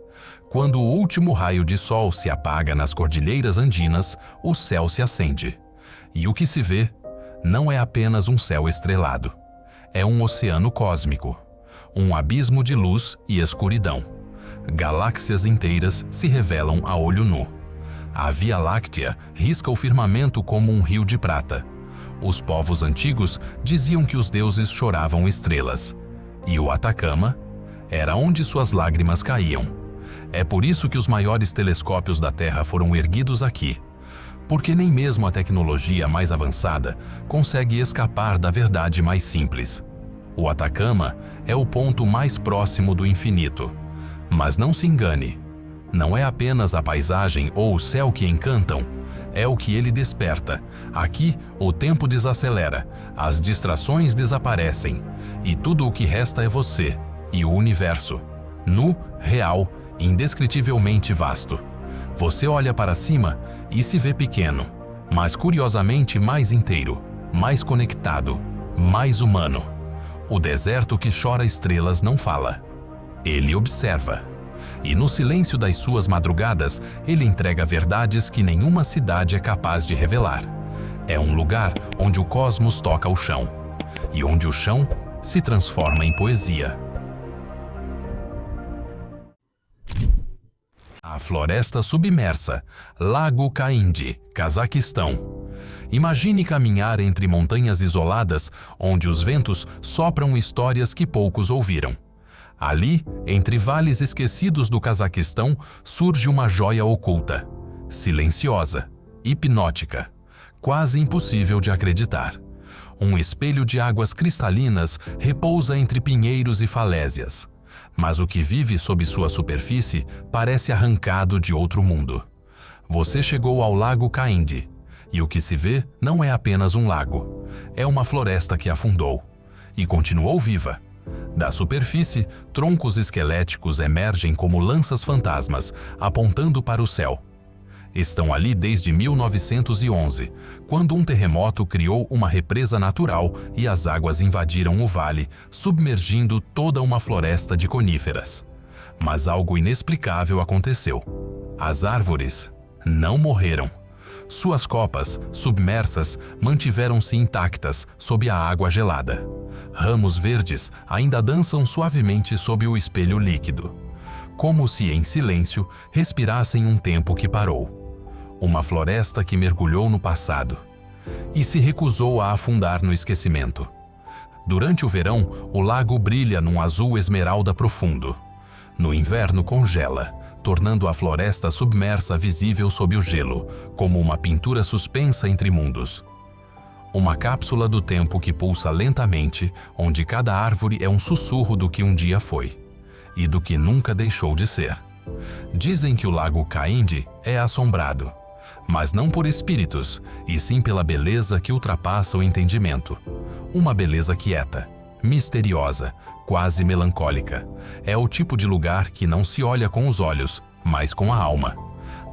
Quando o último raio de sol se apaga nas cordilheiras andinas, o céu se acende. E o que se vê não é apenas um céu estrelado. É um oceano cósmico, um abismo de luz e escuridão. Galáxias inteiras se revelam a olho nu. A Via Láctea risca o firmamento como um rio de prata. Os povos antigos diziam que os deuses choravam estrelas. E o Atacama era onde suas lágrimas caíam. É por isso que os maiores telescópios da Terra foram erguidos aqui. Porque nem mesmo a tecnologia mais avançada consegue escapar da verdade mais simples. O Atacama é o ponto mais próximo do infinito. Mas não se engane, não é apenas a paisagem ou o céu que encantam, é o que ele desperta. Aqui, o tempo desacelera, as distrações desaparecem, e tudo o que resta é você e o universo. Nu, real, indescritivelmente vasto. Você olha para cima e se vê pequeno, mas curiosamente mais inteiro, mais conectado, mais humano. O deserto que chora estrelas não fala. Ele observa. E no silêncio das suas madrugadas, ele entrega verdades que nenhuma cidade é capaz de revelar. É um lugar onde o cosmos toca o chão, e onde o chão se transforma em poesia. A floresta submersa, Lago Khaimdi, Cazaquistão. Imagine caminhar entre montanhas isoladas onde os ventos sopram histórias que poucos ouviram. Ali, entre vales esquecidos do Cazaquistão, surge uma joia oculta, silenciosa, hipnótica, quase impossível de acreditar. Um espelho de águas cristalinas repousa entre pinheiros e falésias, mas o que vive sob sua superfície parece arrancado de outro mundo. Você chegou ao Lago Khaimdi, e o que se vê não é apenas um lago, é uma floresta que afundou e continuou viva. Da superfície, troncos esqueléticos emergem como lanças fantasmas, apontando para o céu. Estão ali desde 1911, quando um terremoto criou uma represa natural e as águas invadiram o vale, submergindo toda uma floresta de coníferas. Mas algo inexplicável aconteceu. As árvores não morreram. Suas copas, submersas, mantiveram-se intactas sob a água gelada. Ramos verdes ainda dançam suavemente sob o espelho líquido, como se, em silêncio, respirassem um tempo que parou. Uma floresta que mergulhou no passado e se recusou a afundar no esquecimento. Durante o verão, o lago brilha num azul esmeralda profundo. No inverno, congela, tornando a floresta submersa visível sob o gelo, como uma pintura suspensa entre mundos. Uma cápsula do tempo que pulsa lentamente, onde cada árvore é um sussurro do que um dia foi e do que nunca deixou de ser. Dizem que o Lago Khaimdi é assombrado, mas não por espíritos, e sim pela beleza que ultrapassa o entendimento. Uma beleza quieta, misteriosa, quase melancólica. É o tipo de lugar que não se olha com os olhos, mas com a alma.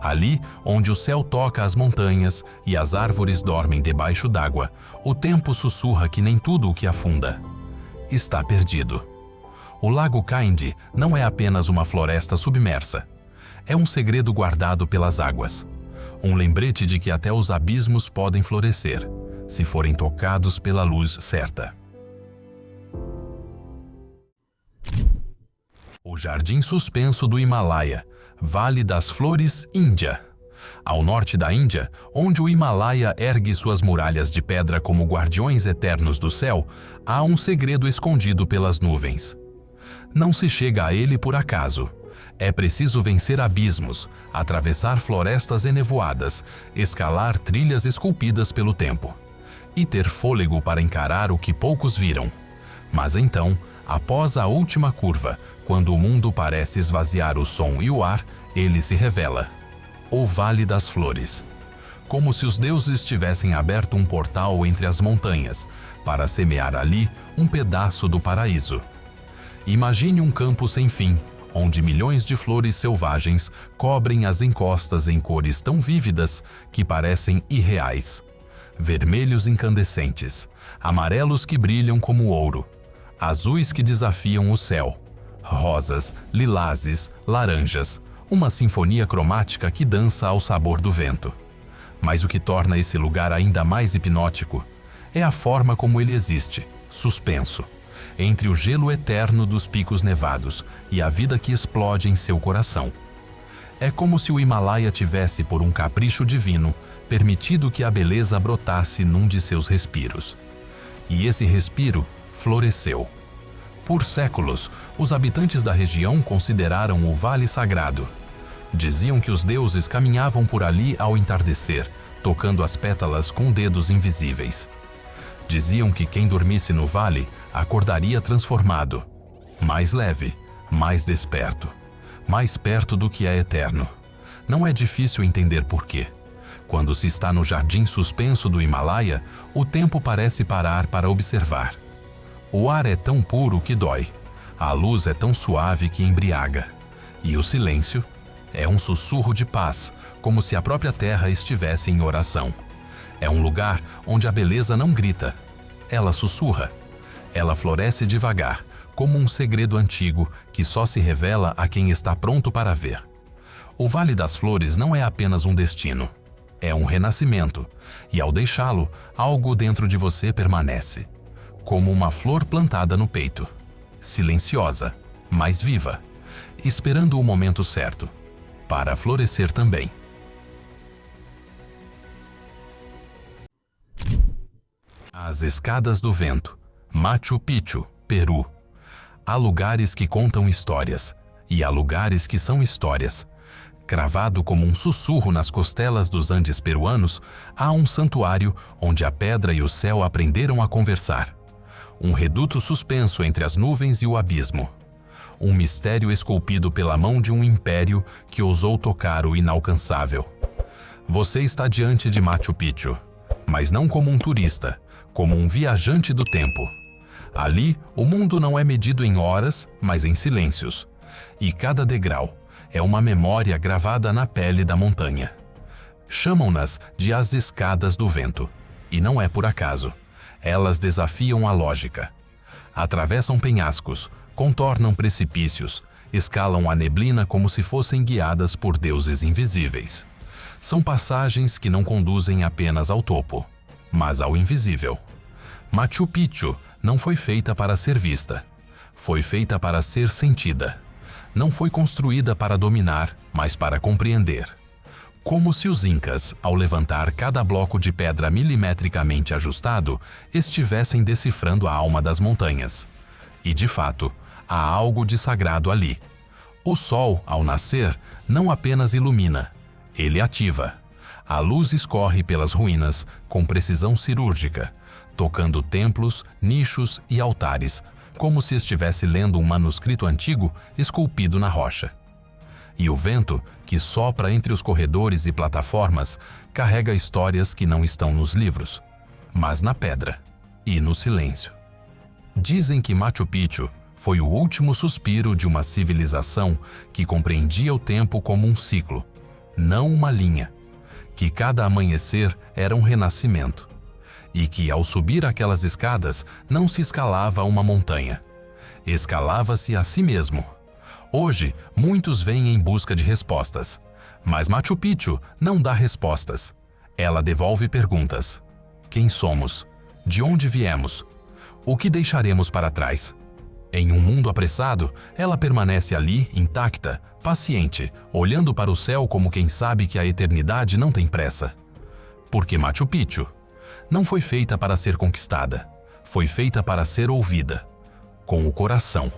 Ali, onde o céu toca as montanhas e as árvores dormem debaixo d'água, o tempo sussurra que nem tudo o que afunda está perdido. O Lago Khaimdi não é apenas uma floresta submersa. É um segredo guardado pelas águas. Um lembrete de que até os abismos podem florescer, se forem tocados pela luz certa. O Jardim Suspenso do Himalaia, Vale das Flores, Índia. Ao norte da Índia, onde o Himalaia ergue suas muralhas de pedra como guardiões eternos do céu, há um segredo escondido pelas nuvens. Não se chega a ele por acaso. É preciso vencer abismos, atravessar florestas enevoadas, escalar trilhas esculpidas pelo tempo e ter fôlego para encarar o que poucos viram. Mas então, após a última curva, quando o mundo parece esvaziar o som e o ar, ele se revela. O Vale das Flores. Como se os deuses tivessem aberto um portal entre as montanhas, para semear ali um pedaço do paraíso. Imagine um campo sem fim, onde milhões de flores selvagens cobrem as encostas em cores tão vívidas que parecem irreais. Vermelhos incandescentes, amarelos que brilham como ouro, azuis que desafiam o céu, rosas, lilazes, laranjas, uma sinfonia cromática que dança ao sabor do vento. Mas o que torna esse lugar ainda mais hipnótico é a forma como ele existe, suspenso, entre o gelo eterno dos picos nevados e a vida que explode em seu coração. É como se o Himalaia tivesse, por um capricho divino, permitido que a beleza brotasse num de seus respiros. E esse respiro floresceu. Por séculos, os habitantes da região consideraram o vale sagrado. Diziam que os deuses caminhavam por ali ao entardecer, tocando as pétalas com dedos invisíveis. Diziam que quem dormisse no vale acordaria transformado, mais leve, mais desperto, mais perto do que é eterno. Não é difícil entender por quê. Quando se está no jardim suspenso do Himalaia, o tempo parece parar para observar. O ar é tão puro que dói, a luz é tão suave que embriaga, e o silêncio é um sussurro de paz, como se a própria terra estivesse em oração. É um lugar onde a beleza não grita, ela sussurra. Ela floresce devagar, como um segredo antigo que só se revela a quem está pronto para ver. O Vale das Flores não é apenas um destino, é um renascimento, e ao deixá-lo, algo dentro de você permanece, como uma flor plantada no peito, silenciosa, mas viva, esperando o momento certo, para florescer também. As Escadas do Vento, Machu Picchu, Peru. Há lugares que contam histórias, e há lugares que são histórias. Cravado como um sussurro nas costelas dos Andes peruanos, há um santuário onde a pedra e o céu aprenderam a conversar. Um reduto suspenso entre as nuvens e o abismo. Um mistério esculpido pela mão de um império que ousou tocar o inalcançável. Você está diante de Machu Picchu, mas não como um turista, como um viajante do tempo. Ali, o mundo não é medido em horas, mas em silêncios. E cada degrau é uma memória gravada na pele da montanha. Chamam-nas de as Escadas do Vento. E não é por acaso. Elas desafiam a lógica. Atravessam penhascos, contornam precipícios, escalam a neblina como se fossem guiadas por deuses invisíveis. São passagens que não conduzem apenas ao topo, mas ao invisível. Machu Picchu não foi feita para ser vista. Foi feita para ser sentida. Não foi construída para dominar, mas para compreender. Como se os incas, ao levantar cada bloco de pedra milimetricamente ajustado, estivessem decifrando a alma das montanhas. E, de fato, há algo de sagrado ali. O sol, ao nascer, não apenas ilumina, ele ativa. A luz escorre pelas ruínas com precisão cirúrgica, tocando templos, nichos e altares, como se estivesse lendo um manuscrito antigo esculpido na rocha. E o vento, que sopra entre os corredores e plataformas, carrega histórias que não estão nos livros, mas na pedra e no silêncio. Dizem que Machu Picchu foi o último suspiro de uma civilização que compreendia o tempo como um ciclo, não uma linha, que cada amanhecer era um renascimento, e que ao subir aquelas escadas não se escalava uma montanha, escalava-se a si mesmo. Hoje, muitos vêm em busca de respostas. Mas Machu Picchu não dá respostas. Ela devolve perguntas. Quem somos? De onde viemos? O que deixaremos para trás? Em um mundo apressado, ela permanece ali, intacta, paciente, olhando para o céu como quem sabe que a eternidade não tem pressa. Porque Machu Picchu não foi feita para ser conquistada, foi feita para ser ouvida, com o coração.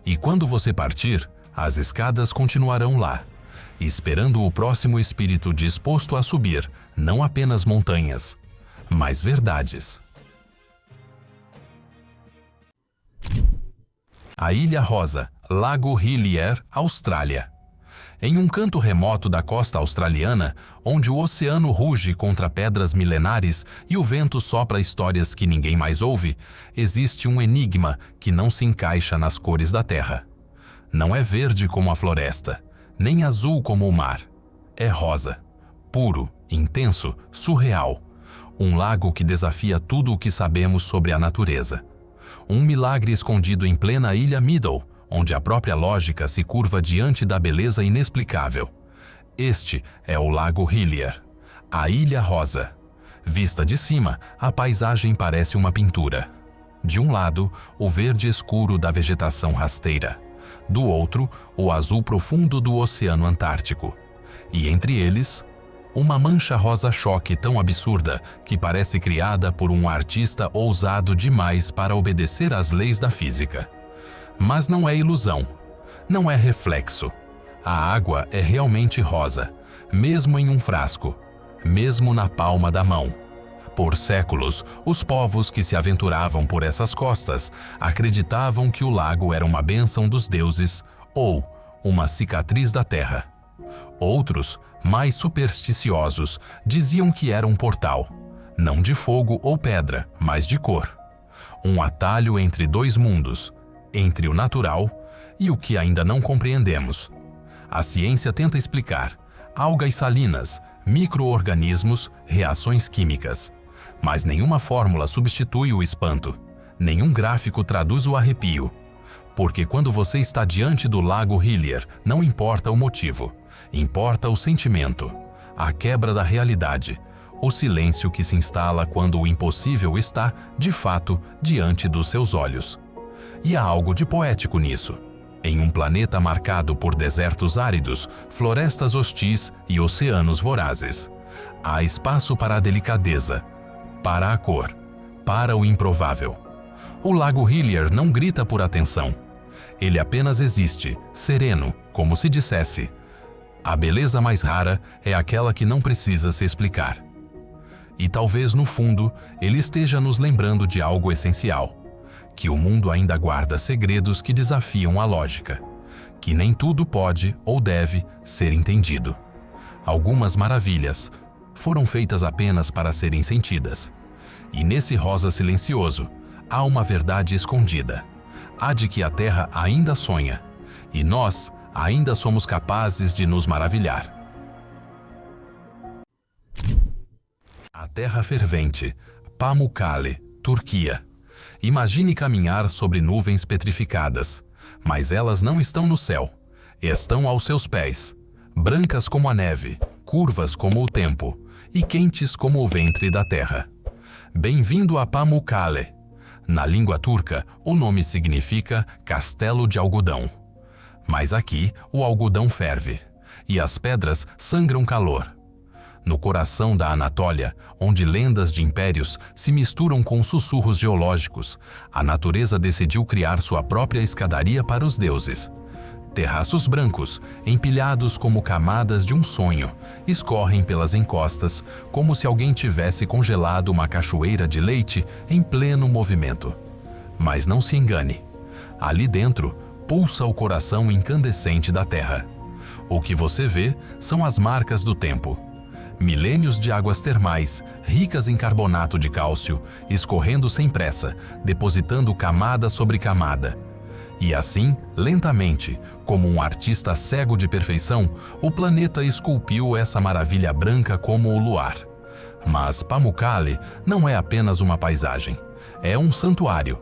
E quando você partir, as escadas continuarão lá, esperando o próximo espírito disposto a subir, não apenas montanhas, mas verdades. A Ilha Rosa, Lago Hillier, Austrália. Em um canto remoto da costa australiana, onde o oceano ruge contra pedras milenares e o vento sopra histórias que ninguém mais ouve, existe um enigma que não se encaixa nas cores da terra. Não é verde como a floresta, nem azul como o mar. É rosa, puro, intenso, surreal. Um lago que desafia tudo o que sabemos sobre a natureza. Um milagre escondido em plena ilha Middle, onde a própria lógica se curva diante da beleza inexplicável. Este é o Lago Hillier, a Ilha Rosa. Vista de cima, a paisagem parece uma pintura. De um lado, o verde escuro da vegetação rasteira. Do outro, o azul profundo do Oceano Antártico. E entre eles, uma mancha rosa-choque tão absurda que parece criada por um artista ousado demais para obedecer às leis da física. Mas não é ilusão, não é reflexo. A água é realmente rosa, mesmo em um frasco, mesmo na palma da mão. Por séculos, os povos que se aventuravam por essas costas acreditavam que o lago era uma bênção dos deuses ou uma cicatriz da terra. Outros, mais supersticiosos, diziam que era um portal, não de fogo ou pedra, mas de cor. Um atalho entre dois mundos, entre o natural e o que ainda não compreendemos. A ciência tenta explicar algas salinas, micro-organismos, reações químicas. Mas nenhuma fórmula substitui o espanto, nenhum gráfico traduz o arrepio. Porque quando você está diante do Lago Hillier, não importa o motivo, importa o sentimento, a quebra da realidade, o silêncio que se instala quando o impossível está, de fato, diante dos seus olhos. E há algo de poético nisso. Em um planeta marcado por desertos áridos, florestas hostis e oceanos vorazes, há espaço para a delicadeza, para a cor, para o improvável. O Lago Hillier não grita por atenção. Ele apenas existe, sereno, como se dissesse: a beleza mais rara é aquela que não precisa se explicar. E talvez, no fundo, ele esteja nos lembrando de algo essencial: que o mundo ainda guarda segredos que desafiam a lógica, que nem tudo pode ou deve ser entendido. Algumas maravilhas foram feitas apenas para serem sentidas. E nesse rosa silencioso, há uma verdade escondida. Há de que a Terra ainda sonha, e nós ainda somos capazes de nos maravilhar. A Terra Fervente, Pamukkale, Turquia. Imagine caminhar sobre nuvens petrificadas, mas elas não estão no céu, estão aos seus pés, brancas como a neve, curvas como o tempo e quentes como o ventre da terra. Bem-vindo a Pamukkale. Na língua turca, o nome significa castelo de algodão. Mas aqui, o algodão ferve, e as pedras sangram calor. No coração da Anatólia, onde lendas de impérios se misturam com sussurros geológicos, a natureza decidiu criar sua própria escadaria para os deuses. Terraços brancos, empilhados como camadas de um sonho, escorrem pelas encostas, como se alguém tivesse congelado uma cachoeira de leite em pleno movimento. Mas não se engane. Ali dentro, pulsa o coração incandescente da terra. O que você vê são as marcas do tempo. Milênios de águas termais, ricas em carbonato de cálcio, escorrendo sem pressa, depositando camada sobre camada. E assim, lentamente, como um artista cego de perfeição, o planeta esculpiu essa maravilha branca como o luar. Mas Pamukkale não é apenas uma paisagem, é um santuário.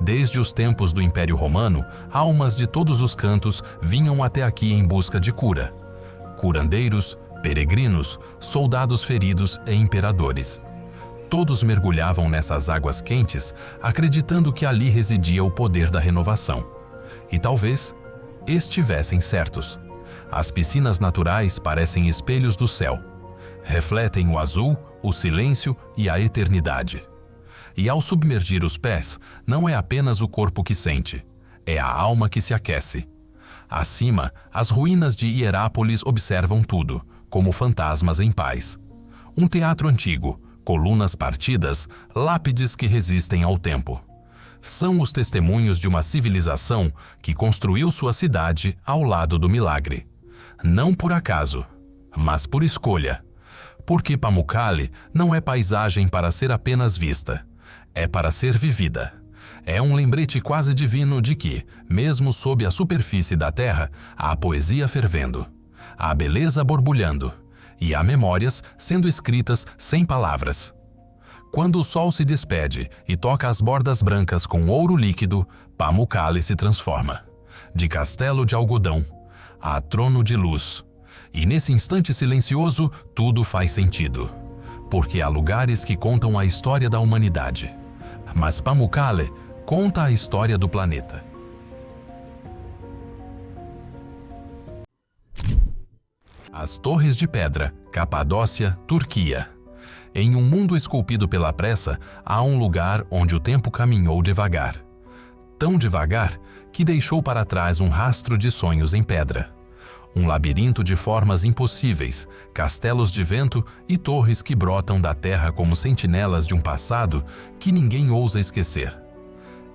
Desde os tempos do Império Romano, almas de todos os cantos vinham até aqui em busca de cura. Curandeiros, peregrinos, soldados feridos e imperadores. Todos mergulhavam nessas águas quentes, acreditando que ali residia o poder da renovação. E talvez estivessem certos. As piscinas naturais parecem espelhos do céu. Refletem o azul, o silêncio e a eternidade. E ao submergir os pés, não é apenas o corpo que sente, é a alma que se aquece. Acima, as ruínas de Hierápolis observam tudo, como fantasmas em paz. Um teatro antigo, colunas partidas, lápides que resistem ao tempo. São os testemunhos de uma civilização que construiu sua cidade ao lado do milagre. Não por acaso, mas por escolha. Porque Pamukkale não é paisagem para ser apenas vista, é para ser vivida. É um lembrete quase divino de que, mesmo sob a superfície da terra, há poesia fervendo, há beleza borbulhando e há memórias sendo escritas sem palavras. Quando o sol se despede e toca as bordas brancas com ouro líquido, Pamukkale se transforma, de castelo de algodão a trono de luz. E nesse instante silencioso, tudo faz sentido. Porque há lugares que contam a história da humanidade. Mas Pamukkale conta a história do planeta. As Torres de Pedra, Capadócia, Turquia. Em um mundo esculpido pela pressa, há um lugar onde o tempo caminhou devagar. Tão devagar que deixou para trás um rastro de sonhos em pedra. Um labirinto de formas impossíveis, castelos de vento e torres que brotam da terra como sentinelas de um passado que ninguém ousa esquecer.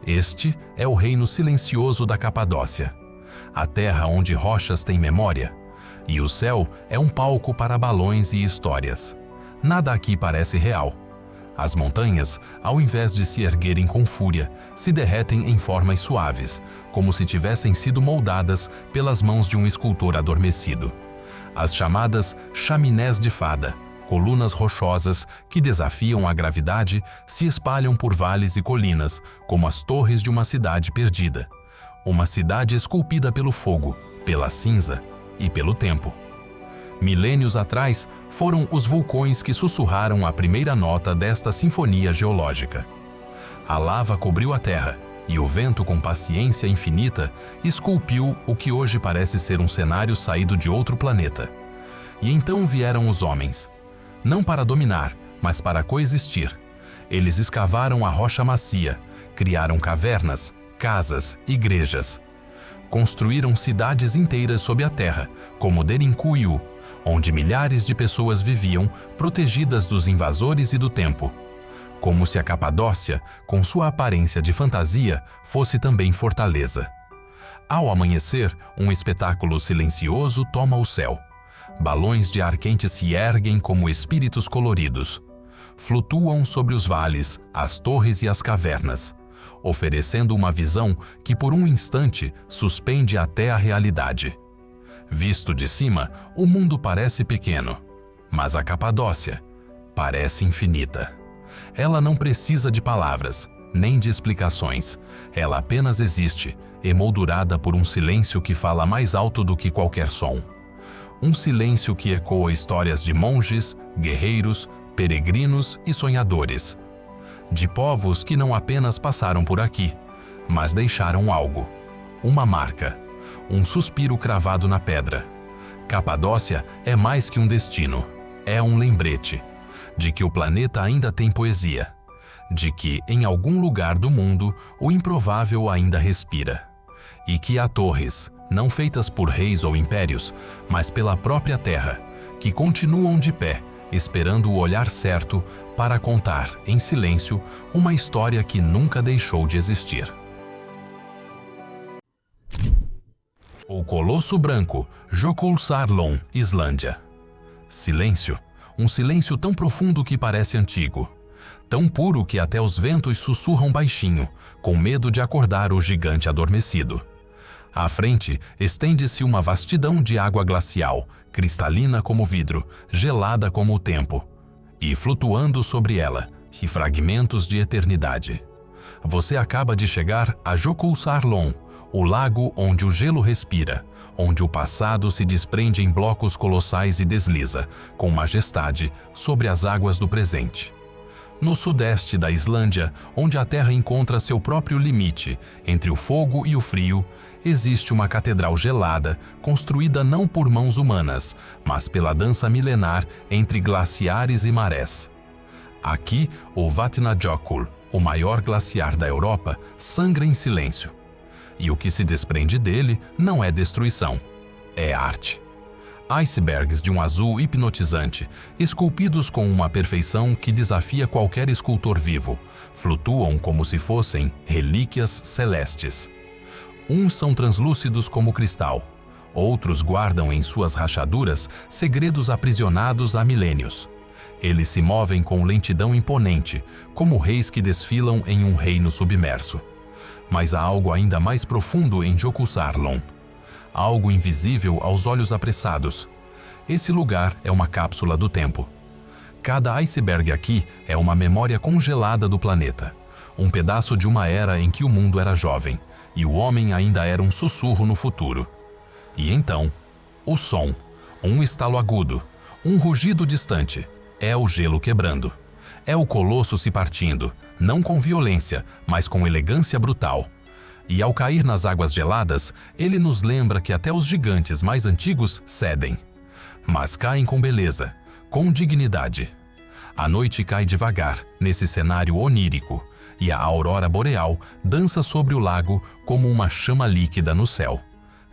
Este é o reino silencioso da Capadócia, a terra onde rochas têm memória, e o céu é um palco para balões e histórias. Nada aqui parece real. As montanhas, ao invés de se erguerem com fúria, se derretem em formas suaves, como se tivessem sido moldadas pelas mãos de um escultor adormecido. As chamadas chaminés de fada, colunas rochosas que desafiam a gravidade, se espalham por vales e colinas, como as torres de uma cidade perdida. Uma cidade esculpida pelo fogo, pela cinza e pelo tempo. Milênios atrás, foram os vulcões que sussurraram a primeira nota desta sinfonia geológica. A lava cobriu a terra, e o vento, com paciência infinita, esculpiu o que hoje parece ser um cenário saído de outro planeta. E então vieram os homens. Não para dominar, mas para coexistir. Eles escavaram a rocha macia, criaram cavernas, casas, igrejas. Construíram cidades inteiras sob a terra, como Derinkuyu, onde milhares de pessoas viviam, protegidas dos invasores e do tempo. Como se a Capadócia, com sua aparência de fantasia, fosse também fortaleza. Ao amanhecer, um espetáculo silencioso toma o céu. Balões de ar quente se erguem como espíritos coloridos. Flutuam sobre os vales, as torres e as cavernas, oferecendo uma visão que por um instante suspende até a realidade. Visto de cima, o mundo parece pequeno, mas a Capadócia parece infinita. Ela não precisa de palavras, nem de explicações. Ela apenas existe, emoldurada por um silêncio que fala mais alto do que qualquer som. Um silêncio que ecoa histórias de monges, guerreiros, peregrinos e sonhadores. De povos que não apenas passaram por aqui, mas deixaram algo, uma marca, um suspiro cravado na pedra. Capadócia é mais que um destino, é um lembrete de que o planeta ainda tem poesia, de que em algum lugar do mundo o improvável ainda respira, e que há torres, não feitas por reis ou impérios, mas pela própria terra, que continuam de pé, esperando o olhar certo para contar, em silêncio, uma história que nunca deixou de existir. O Colosso Branco, Jökulsárlón, Islândia. Silêncio, um silêncio tão profundo que parece antigo, tão puro que até os ventos sussurram baixinho, com medo de acordar o gigante adormecido. À frente, estende-se uma vastidão de água glacial, cristalina como vidro, gelada como o tempo, e flutuando sobre ela, fragmentos de eternidade. Você acaba de chegar a Jokulsarlon, o lago onde o gelo respira, onde o passado se desprende em blocos colossais e desliza, com majestade, sobre as águas do presente. No sudeste da Islândia, onde a Terra encontra seu próprio limite entre o fogo e o frio, existe uma catedral gelada, construída não por mãos humanas, mas pela dança milenar entre glaciares e marés. Aqui, o Vatnajökull, o maior glaciar da Europa, sangra em silêncio. E o que se desprende dele não é destruição, é arte. Icebergs de um azul hipnotizante, esculpidos com uma perfeição que desafia qualquer escultor vivo, flutuam como se fossem relíquias celestes. Uns são translúcidos como cristal, outros guardam em suas rachaduras segredos aprisionados há milênios. Eles se movem com lentidão imponente, como reis que desfilam em um reino submerso. Mas há algo ainda mais profundo em Jokulsarlon. Algo invisível aos olhos apressados. Esse lugar é uma cápsula do tempo. Cada iceberg aqui é uma memória congelada do planeta. Um pedaço de uma era em que o mundo era jovem, e o homem ainda era um sussurro no futuro. E então, o som, um estalo agudo, um rugido distante, é o gelo quebrando. É o colosso se partindo, não com violência, mas com elegância brutal. E ao cair nas águas geladas, ele nos lembra que até os gigantes mais antigos cedem. Mas caem com beleza, com dignidade. A noite cai devagar, nesse cenário onírico, e a aurora boreal dança sobre o lago como uma chama líquida no céu.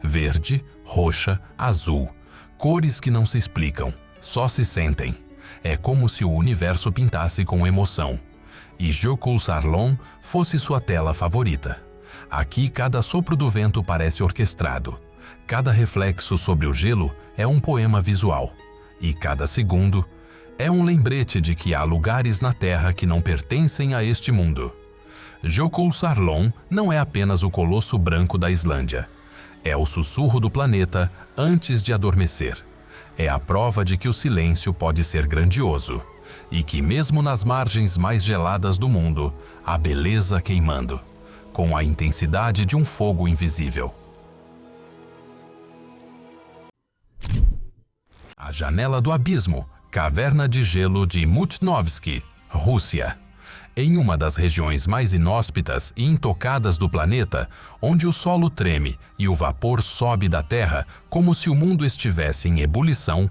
Verde, roxa, azul, cores que não se explicam, só se sentem. É como se o universo pintasse com emoção. E Jokulsarlon fosse sua tela favorita. Aqui cada sopro do vento parece orquestrado. Cada reflexo sobre o gelo é um poema visual. E cada segundo é um lembrete de que há lugares na Terra que não pertencem a este mundo. Jokulsarlon não é apenas o colosso branco da Islândia. É o sussurro do planeta antes de adormecer. É a prova de que o silêncio pode ser grandioso. E que mesmo nas margens mais geladas do mundo, há beleza queimando, com a intensidade de um fogo invisível. A Janela do Abismo, caverna de gelo de Mutnovsky, Rússia. Em uma das regiões mais inóspitas e intocadas do planeta, onde o solo treme e o vapor sobe da terra como se o mundo estivesse em ebulição,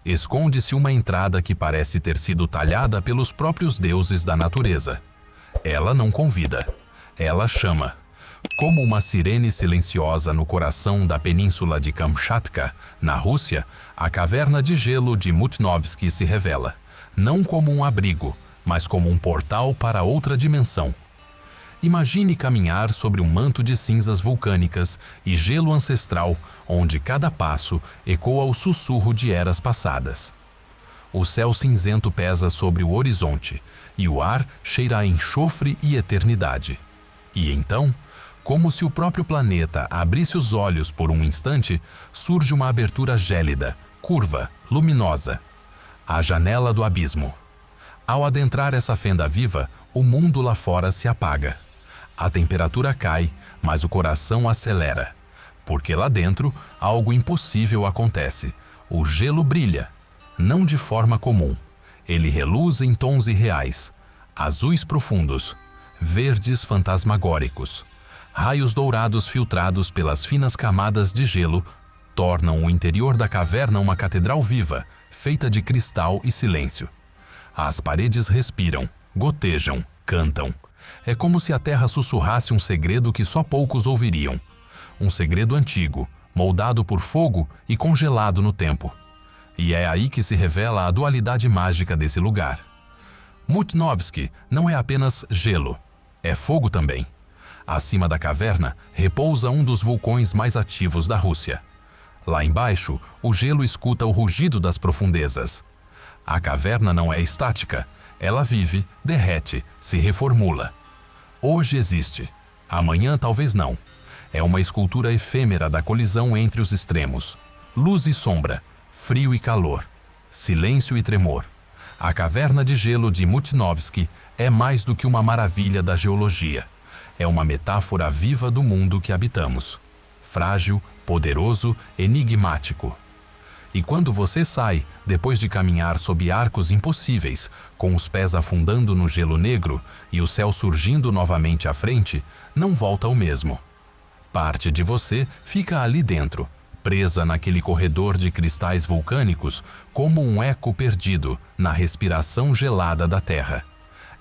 esconde-se uma entrada que parece ter sido talhada pelos próprios deuses da natureza. Ela não convida, ela chama. Como uma sirene silenciosa no coração da península de Kamchatka, na Rússia, a caverna de gelo de Mutnovsky se revela, não como um abrigo, mas como um portal para outra dimensão. Imagine caminhar sobre um manto de cinzas vulcânicas e gelo ancestral, onde cada passo ecoa o sussurro de eras passadas. O céu cinzento pesa sobre o horizonte, e o ar cheira a enxofre e eternidade. E então, como se o próprio planeta abrisse os olhos por um instante, surge uma abertura gélida, curva, luminosa. A janela do abismo. Ao adentrar essa fenda viva, o mundo lá fora se apaga. A temperatura cai, mas o coração acelera. Porque lá dentro, algo impossível acontece. O gelo brilha. Não de forma comum. Ele reluz em tons irreais. Azuis profundos. Verdes fantasmagóricos. Raios dourados filtrados pelas finas camadas de gelo tornam o interior da caverna uma catedral viva, feita de cristal e silêncio. As paredes respiram, gotejam, cantam. É como se a terra sussurrasse um segredo que só poucos ouviriam. Um segredo antigo, moldado por fogo e congelado no tempo. E é aí que se revela a dualidade mágica desse lugar. Mutnovsky não é apenas gelo, é fogo também. Acima da caverna repousa um dos vulcões mais ativos da Rússia. Lá embaixo, o gelo escuta o rugido das profundezas. A caverna não é estática, ela vive, derrete, se reformula. Hoje existe, amanhã talvez não. É uma escultura efêmera da colisão entre os extremos. Luz e sombra, frio e calor, silêncio e tremor. A caverna de gelo de Mutnovsky é mais do que uma maravilha da geologia. É uma metáfora viva do mundo que habitamos. Frágil, poderoso, enigmático. E quando você sai, depois de caminhar sob arcos impossíveis, com os pés afundando no gelo negro e o céu surgindo novamente à frente, não volta ao mesmo. Parte de você fica ali dentro, presa naquele corredor de cristais vulcânicos, como um eco perdido na respiração gelada da Terra.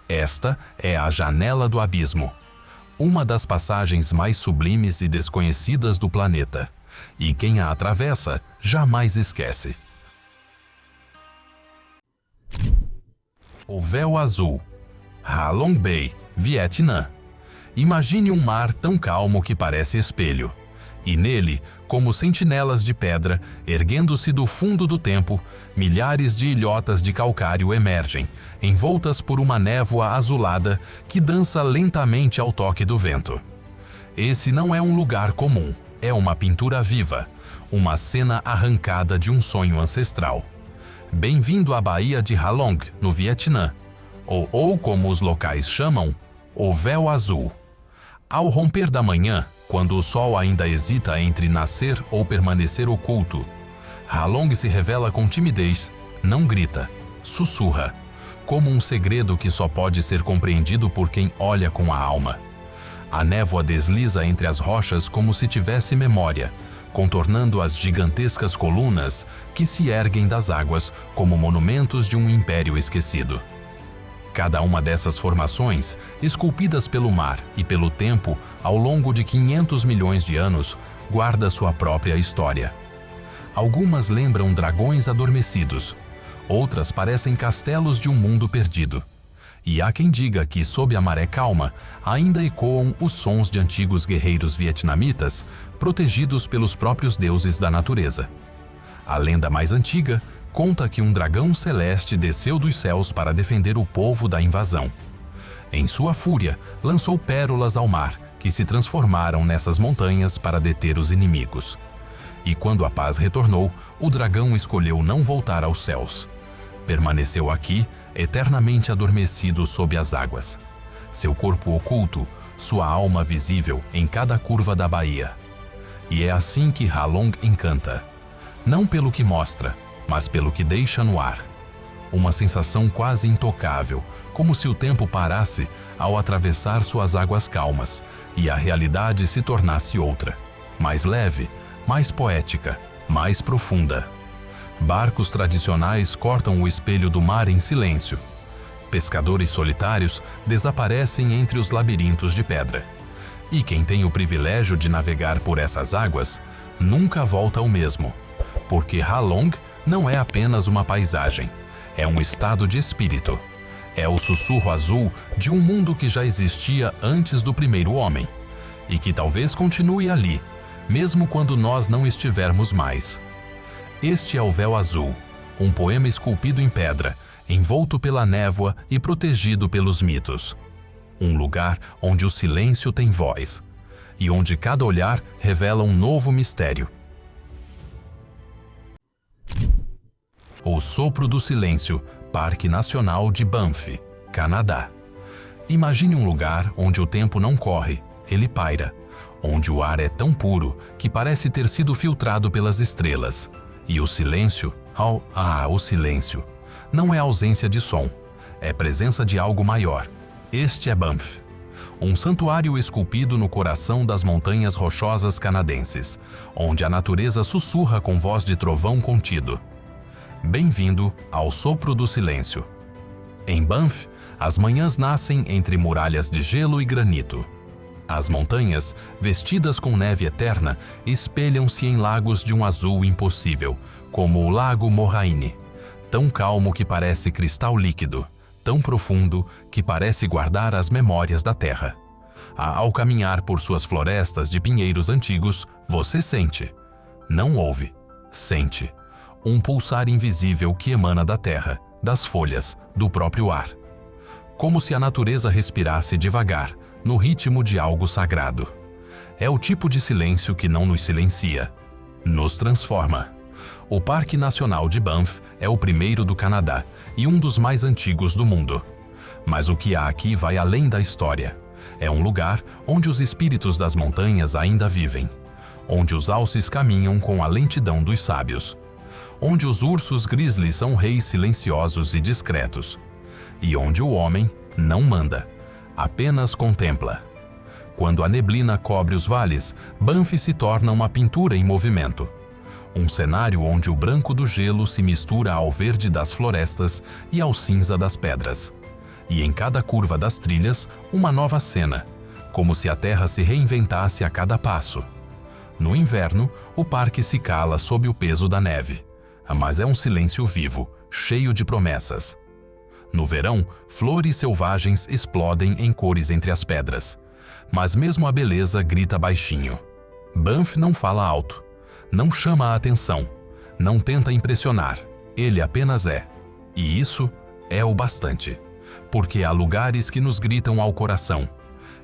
Esta é a janela do abismo, uma das passagens mais sublimes e desconhecidas do planeta. E quem a atravessa jamais esquece. O Véu Azul, Ha Long Bay, Vietnã. Imagine um mar tão calmo que parece espelho. E nele, como sentinelas de pedra, erguendo-se do fundo do tempo, milhares de ilhotas de calcário emergem, envoltas por uma névoa azulada que dança lentamente ao toque do vento. Esse não é um lugar comum, é uma pintura viva, uma cena arrancada de um sonho ancestral. Bem-vindo à Baía de Ha Long, no Vietnã, ou como os locais chamam, o Véu Azul. Ao romper da manhã, quando o sol ainda hesita entre nascer ou permanecer oculto, Ha Long se revela com timidez, não grita, sussurra, como um segredo que só pode ser compreendido por quem olha com a alma. A névoa desliza entre as rochas como se tivesse memória, contornando as gigantescas colunas que se erguem das águas como monumentos de um império esquecido. Cada uma dessas formações, esculpidas pelo mar e pelo tempo ao longo de 500 milhões de anos, guarda sua própria história. Algumas lembram dragões adormecidos, outras parecem castelos de um mundo perdido. E há quem diga que, sob a maré calma, ainda ecoam os sons de antigos guerreiros vietnamitas, protegidos pelos próprios deuses da natureza. A lenda mais antiga conta que um dragão celeste desceu dos céus para defender o povo da invasão. Em sua fúria, lançou pérolas ao mar, que se transformaram nessas montanhas para deter os inimigos. E quando a paz retornou, o dragão escolheu não voltar aos céus. Permaneceu aqui, eternamente adormecido sob as águas. Seu corpo oculto, sua alma visível em cada curva da baía. E é assim que Ha Long encanta. Não pelo que mostra, mas pelo que deixa no ar. Uma sensação quase intocável, como se o tempo parasse ao atravessar suas águas calmas e a realidade se tornasse outra, mais leve, mais poética, mais profunda. Barcos tradicionais cortam o espelho do mar em silêncio. Pescadores solitários desaparecem entre os labirintos de pedra. E quem tem o privilégio de navegar por essas águas nunca volta ao mesmo, porque Ha Long não é apenas uma paisagem, é um estado de espírito. É o sussurro azul de um mundo que já existia antes do primeiro homem, e que talvez continue ali, mesmo quando nós não estivermos mais. Este é o Véu Azul, um poema esculpido em pedra, envolto pela névoa e protegido pelos mitos. Um lugar onde o silêncio tem voz, e onde cada olhar revela um novo mistério. O Sopro do Silêncio, Parque Nacional de Banff, Canadá. Imagine um lugar onde o tempo não corre, ele paira, onde o ar é tão puro que parece ter sido filtrado pelas estrelas. E o silêncio, o silêncio, não é ausência de som, é presença de algo maior. Este é Banff, um santuário esculpido no coração das montanhas rochosas canadenses, onde a natureza sussurra com voz de trovão contido. Bem-vindo ao Sopro do Silêncio. Em Banff, as manhãs nascem entre muralhas de gelo e granito. As montanhas, vestidas com neve eterna, espelham-se em lagos de um azul impossível, como o Lago Moraine, tão calmo que parece cristal líquido, tão profundo que parece guardar as memórias da terra. Ao caminhar por suas florestas de pinheiros antigos, você sente, não ouve, sente, um pulsar invisível que emana da terra, das folhas, do próprio ar. Como se a natureza respirasse devagar, no ritmo de algo sagrado. É o tipo de silêncio que não nos silencia, nos transforma. O Parque Nacional de Banff é o primeiro do Canadá e um dos mais antigos do mundo. Mas o que há aqui vai além da história. É um lugar onde os espíritos das montanhas ainda vivem, onde os alces caminham com a lentidão dos sábios, onde os ursos grizzly são reis silenciosos e discretos, e onde o homem não manda, apenas contempla. Quando a neblina cobre os vales, Banff se torna uma pintura em movimento. Um cenário onde o branco do gelo se mistura ao verde das florestas e ao cinza das pedras. E em cada curva das trilhas, uma nova cena, como se a terra se reinventasse a cada passo. No inverno, o parque se cala sob o peso da neve, mas é um silêncio vivo, cheio de promessas. No verão, flores selvagens explodem em cores entre as pedras, mas mesmo a beleza grita baixinho. Banff não fala alto, não chama a atenção, não tenta impressionar, ele apenas é. E isso é o bastante, porque há lugares que nos gritam ao coração,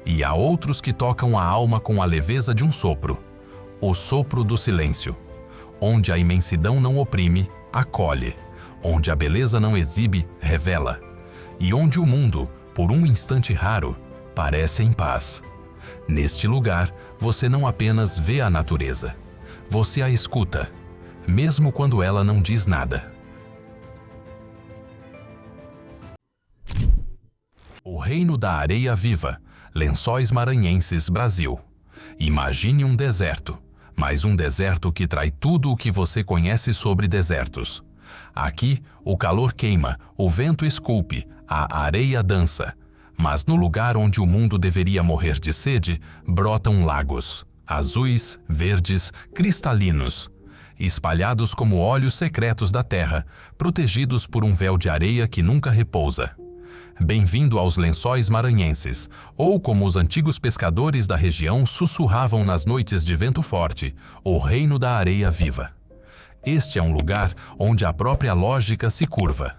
e há outros que tocam a alma com a leveza de um sopro, o sopro do silêncio, onde a imensidão não oprime, acolhe, onde a beleza não exibe, revela, e onde o mundo, por um instante raro, parece em paz. Neste lugar, você não apenas vê a natureza, você a escuta, mesmo quando ela não diz nada. O Reino da Areia Viva, Lençóis Maranhenses, Brasil. Imagine um deserto, mas um deserto que trai tudo o que você conhece sobre desertos. Aqui, o calor queima, o vento esculpe, a areia dança. Mas no lugar onde o mundo deveria morrer de sede, brotam lagos, azuis, verdes, cristalinos, espalhados como olhos secretos da terra, protegidos por um véu de areia que nunca repousa. Bem-vindo aos Lençóis Maranhenses, ou como os antigos pescadores da região sussurravam nas noites de vento forte, o Reino da Areia Viva. Este é um lugar onde a própria lógica se curva,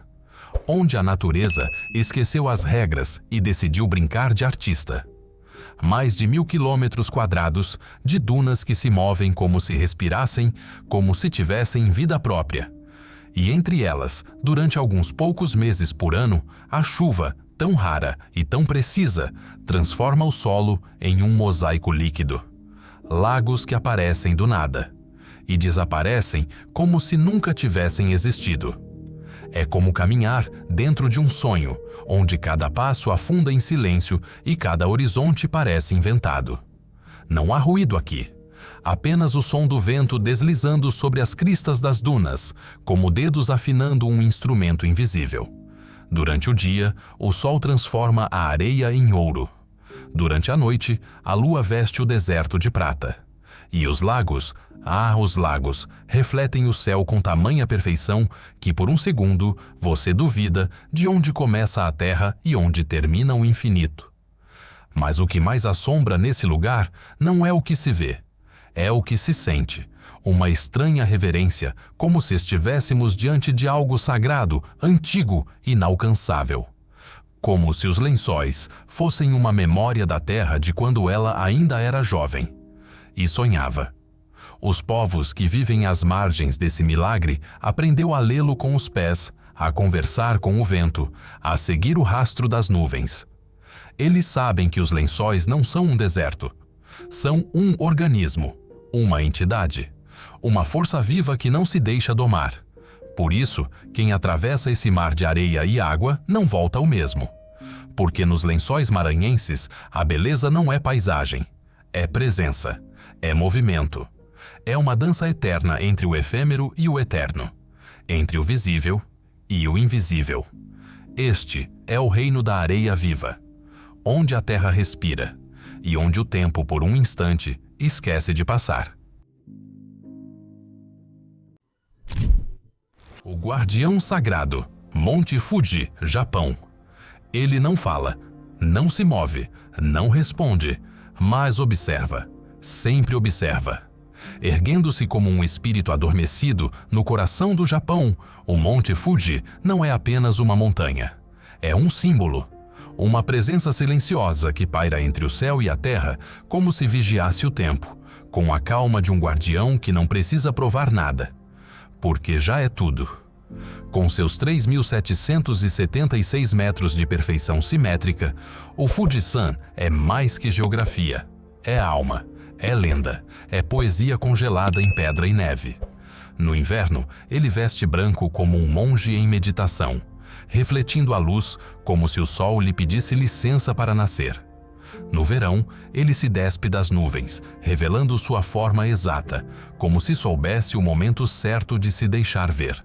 onde a natureza esqueceu as regras e decidiu brincar de artista. Mais de 1000 quilômetros quadrados de dunas que se movem como se respirassem, como se tivessem vida própria. E entre elas, durante alguns poucos meses por ano, a chuva, tão rara e tão precisa, transforma o solo em um mosaico líquido. Lagos que aparecem do nada e desaparecem como se nunca tivessem existido. É como caminhar dentro de um sonho, onde cada passo afunda em silêncio e cada horizonte parece inventado. Não há ruído aqui. Apenas o som do vento deslizando sobre as cristas das dunas, como dedos afinando um instrumento invisível. Durante o dia, o sol transforma a areia em ouro. Durante a noite, a lua veste o deserto de prata. E os lagos, os lagos, refletem o céu com tamanha perfeição que por um segundo você duvida de onde começa a terra e onde termina o infinito. Mas o que mais assombra nesse lugar não é o que se vê. É o que se sente, uma estranha reverência, como se estivéssemos diante de algo sagrado, antigo, inalcançável. Como se os lençóis fossem uma memória da terra de quando ela ainda era jovem e sonhava. Os povos que vivem às margens desse milagre aprendeu a lê-lo com os pés, a conversar com o vento, a seguir o rastro das nuvens. Eles sabem que os lençóis não são um deserto, são um organismo, uma entidade, uma força viva que não se deixa domar. Por isso, quem atravessa esse mar de areia e água não volta o mesmo. Porque nos Lençóis Maranhenses, a beleza não é paisagem, é presença, é movimento. É uma dança eterna entre o efêmero e o eterno, entre o visível e o invisível. Este é o Reino da Areia Viva, onde a terra respira e onde o tempo, por um instante, esquece de passar. O Guardião Sagrado, Monte Fuji, Japão. Ele não fala, não se move, não responde, mas observa, sempre observa. Erguendo-se como um espírito adormecido no coração do Japão, o Monte Fuji não é apenas uma montanha. É um símbolo, uma presença silenciosa que paira entre o céu e a terra como se vigiasse o tempo, com a calma de um guardião que não precisa provar nada. porque já é tudo. Com seus 3.776 metros de perfeição simétrica, o Fujisan é mais que geografia. É alma, é lenda, é poesia congelada em pedra e neve. No inverno, ele veste branco como um monge em meditação, refletindo a luz como se o sol lhe pedisse licença para nascer. No verão, ele se despe das nuvens, revelando sua forma exata, como se soubesse o momento certo de se deixar ver.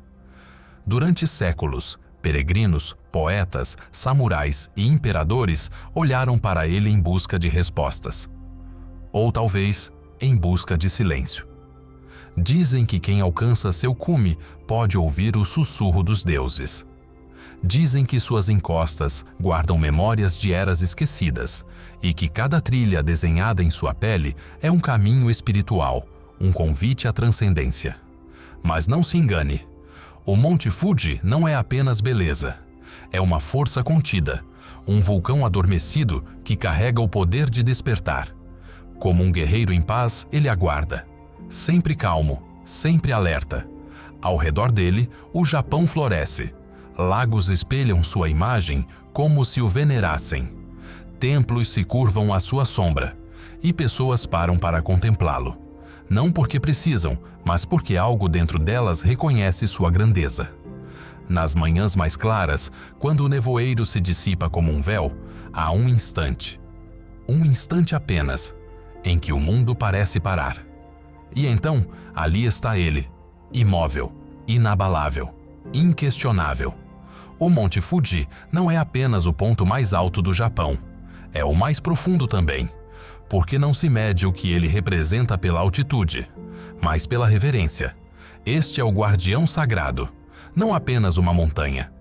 Durante séculos, peregrinos, poetas, samurais e imperadores olharam para ele em busca de respostas. Ou talvez, em busca de silêncio. Dizem que quem alcança seu cume pode ouvir o sussurro dos deuses. Dizem que suas encostas guardam memórias de eras esquecidas e que cada trilha desenhada em sua pele é um caminho espiritual, um convite à transcendência. Mas não se engane, o Monte Fuji não é apenas beleza. É uma força contida, um vulcão adormecido que carrega o poder de despertar. Como um guerreiro em paz, ele aguarda. Sempre calmo, sempre alerta. Ao redor dele, o Japão floresce. Lagos espelham sua imagem como se o venerassem. Templos se curvam à sua sombra, e pessoas param para contemplá-lo. Não porque precisam, mas porque algo dentro delas reconhece sua grandeza. Nas manhãs mais claras, quando o nevoeiro se dissipa como um véu, há um instante apenas, em que o mundo parece parar. E então, ali está ele, imóvel, inabalável, inquestionável. O Monte Fuji não é apenas o ponto mais alto do Japão, é o mais profundo também, porque não se mede o que ele representa pela altitude, mas pela reverência. Este é o guardião sagrado, não apenas uma montanha,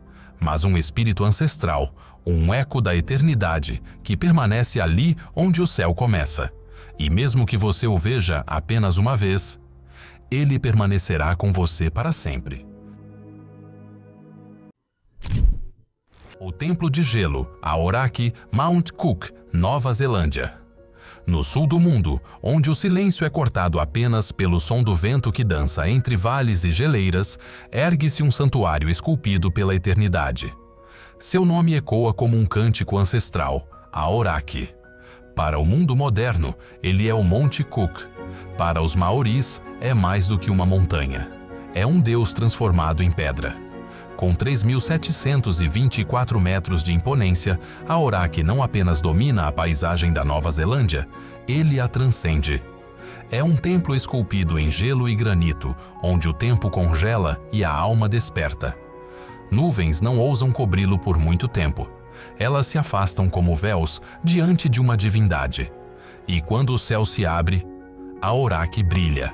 mas um espírito ancestral, um eco da eternidade que permanece ali onde o céu começa. E mesmo que você o veja apenas uma vez, ele permanecerá com você para sempre. O Templo de Gelo, Aoraki, Mount Cook, Nova Zelândia. No sul do mundo, onde o silêncio é cortado apenas pelo som do vento que dança entre vales e geleiras, ergue-se um santuário esculpido pela eternidade. Seu nome ecoa como um cântico ancestral, Aoraki. Para o mundo moderno, ele é o Monte Cook. Para os maoris, é mais do que uma montanha. É um deus transformado em pedra. Com 3.724 metros de imponência, Aoraki não apenas domina a paisagem da Nova Zelândia, ele a transcende. É um templo esculpido em gelo e granito, onde o tempo congela e a alma desperta. Nuvens não ousam cobri-lo por muito tempo. Elas se afastam como véus diante de uma divindade. E quando o céu se abre, Aoraki brilha.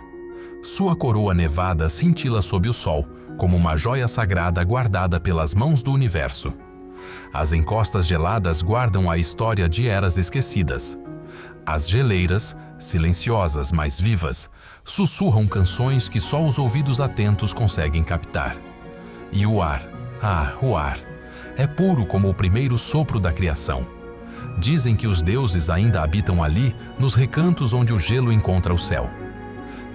Sua coroa nevada cintila sob o sol, como uma joia sagrada guardada pelas mãos do universo. As encostas geladas guardam a história de eras esquecidas. As geleiras, silenciosas mas vivas, sussurram canções que só os ouvidos atentos conseguem captar. E o ar, o ar, é puro como o primeiro sopro da criação. Dizem que os deuses ainda habitam ali, nos recantos onde o gelo encontra o céu.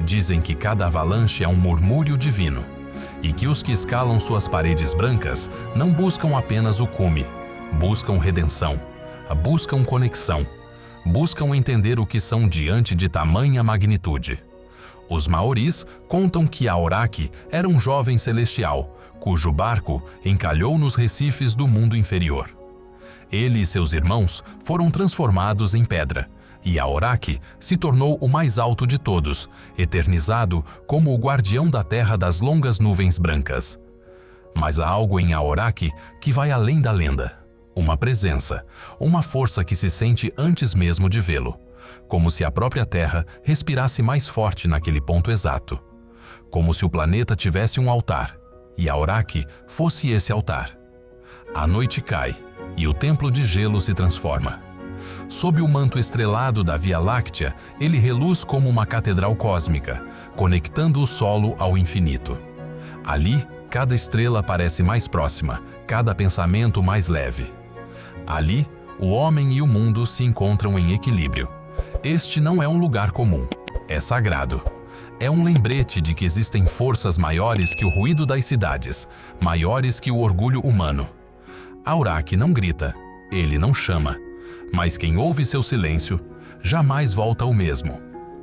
Dizem que cada avalanche é um murmúrio divino, e que os que escalam suas paredes brancas não buscam apenas o cume, buscam redenção, buscam conexão, buscam entender o que são diante de tamanha magnitude. Os maoris contam que Aoraki era um jovem celestial, cujo barco encalhou nos recifes do mundo inferior. Ele e seus irmãos foram transformados em pedra, e Aoraki se tornou o mais alto de todos, eternizado como o guardião da terra das longas nuvens brancas. Mas há algo em Aoraki que vai além da lenda. Uma presença, uma força que se sente antes mesmo de vê-lo, como se a própria Terra respirasse mais forte naquele ponto exato. Como se o planeta tivesse um altar, e Aoraki fosse esse altar. A noite cai, e o templo de gelo se transforma. Sob o manto estrelado da Via Láctea, ele reluz como uma catedral cósmica, conectando o solo ao infinito. Ali, cada estrela parece mais próxima, cada pensamento mais leve. Ali, o homem e o mundo se encontram em equilíbrio. Este não é um lugar comum, é sagrado. É um lembrete de que existem forças maiores que o ruído das cidades, maiores que o orgulho humano. Aurak não grita, ele não chama, mas quem ouve seu silêncio jamais volta ao mesmo.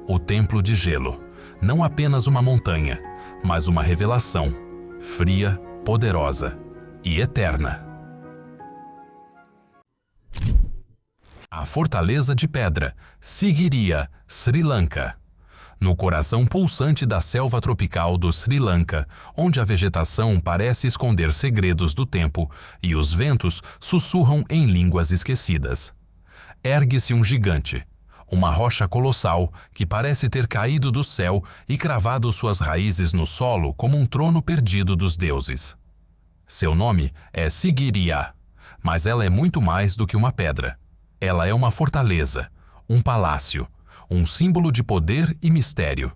O templo de gelo, não apenas uma montanha, mas uma revelação, fria, poderosa e eterna. A Fortaleza de Pedra, Sigiriya, Sri Lanka. No coração pulsante da selva tropical do Sri Lanka, onde a vegetação parece esconder segredos do tempo e os ventos sussurram em línguas esquecidas. Ergue-se um gigante, uma rocha colossal que parece ter caído do céu e cravado suas raízes no solo como um trono perdido dos deuses. Seu nome é Sigiriya, mas ela é muito mais do que uma pedra. Ela é uma fortaleza, um palácio, um símbolo de poder e mistério.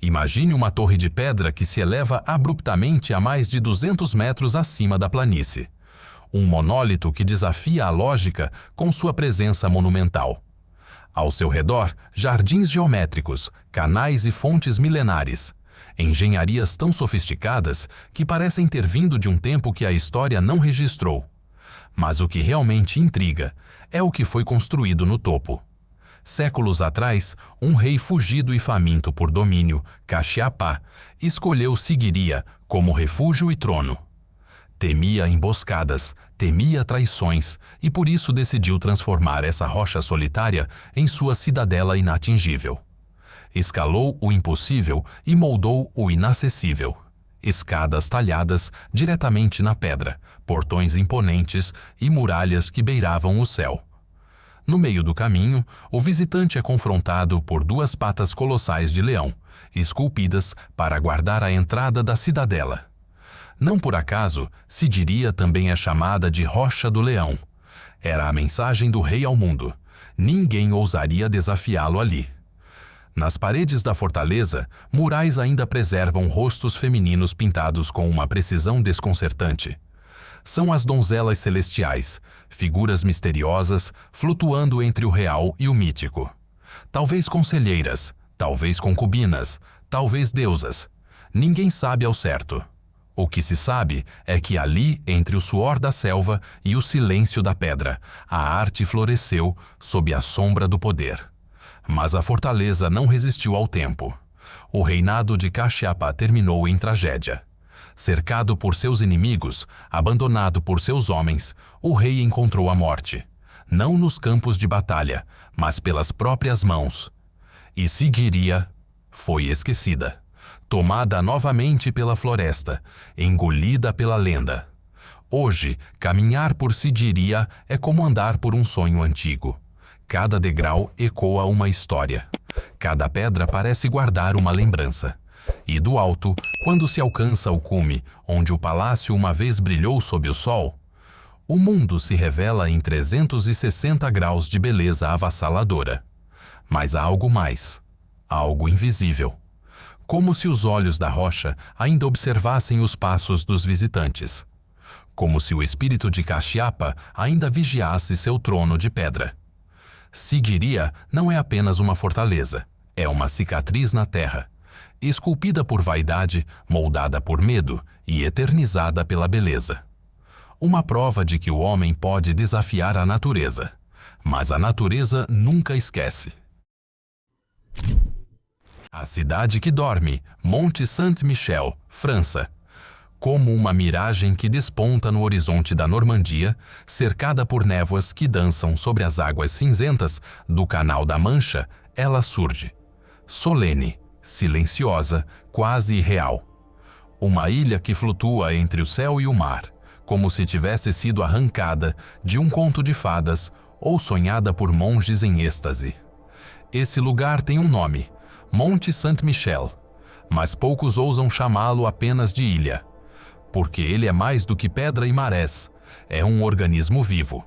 Imagine uma torre de pedra que se eleva abruptamente a mais de 200 metros acima da planície. Um monólito que desafia a lógica com sua presença monumental. Ao seu redor, jardins geométricos, canais e fontes milenares. Engenharias tão sofisticadas que parecem ter vindo de um tempo que a história não registrou. Mas o que realmente intriga é o que foi construído no topo. Séculos atrás, um rei fugido e faminto por domínio, Kashyapa, escolheu Sigiriya como refúgio e trono. Temia emboscadas, temia traições e por isso decidiu transformar essa rocha solitária em sua cidadela inatingível. Escalou o impossível e moldou o inacessível. Escadas talhadas diretamente na pedra, portões imponentes e muralhas que beiravam o céu. No meio do caminho, o visitante é confrontado por duas patas colossais de leão, esculpidas para guardar a entrada da cidadela. Não por acaso, Sigiriya também é chamada de Rocha do Leão. Era a mensagem do rei ao mundo. Ninguém ousaria desafiá-lo ali. Nas paredes da fortaleza, murais ainda preservam rostos femininos pintados com uma precisão desconcertante. São as donzelas celestiais, figuras misteriosas flutuando entre o real e o mítico. Talvez conselheiras, talvez concubinas, talvez deusas. Ninguém sabe ao certo. O que se sabe é que ali, entre o suor da selva e o silêncio da pedra, a arte floresceu sob a sombra do poder. Mas a fortaleza não resistiu ao tempo. O reinado de Kashyapa terminou em tragédia. Cercado por seus inimigos, abandonado por seus homens, o rei encontrou a morte. Não nos campos de batalha, mas pelas próprias mãos. E Sigiriya foi esquecida. Tomada novamente pela floresta, engolida pela lenda. Hoje, caminhar por Sigiriya é como andar por um sonho antigo. Cada degrau ecoa uma história. Cada pedra parece guardar uma lembrança. E do alto, quando se alcança o cume, onde o palácio uma vez brilhou sob o sol, o mundo se revela em 360 graus de beleza avassaladora. Mas há algo mais, algo invisível. Como se os olhos da rocha ainda observassem os passos dos visitantes. Como se o espírito de Kashyapa ainda vigiasse seu trono de pedra. Sigiriya não é apenas uma fortaleza, é uma cicatriz na terra, esculpida por vaidade, moldada por medo e eternizada pela beleza. Uma prova de que o homem pode desafiar a natureza, mas a natureza nunca esquece. A cidade que dorme, Monte Saint-Michel, França. Como uma miragem que desponta no horizonte da Normandia, cercada por névoas que dançam sobre as águas cinzentas do Canal da Mancha, ela surge. Solene, silenciosa, quase irreal. Uma ilha que flutua entre o céu e o mar, como se tivesse sido arrancada de um conto de fadas ou sonhada por monges em êxtase. Esse lugar tem um nome, Monte Saint-Michel, mas poucos ousam chamá-lo apenas de ilha. Porque ele é mais do que pedra e marés, é um organismo vivo,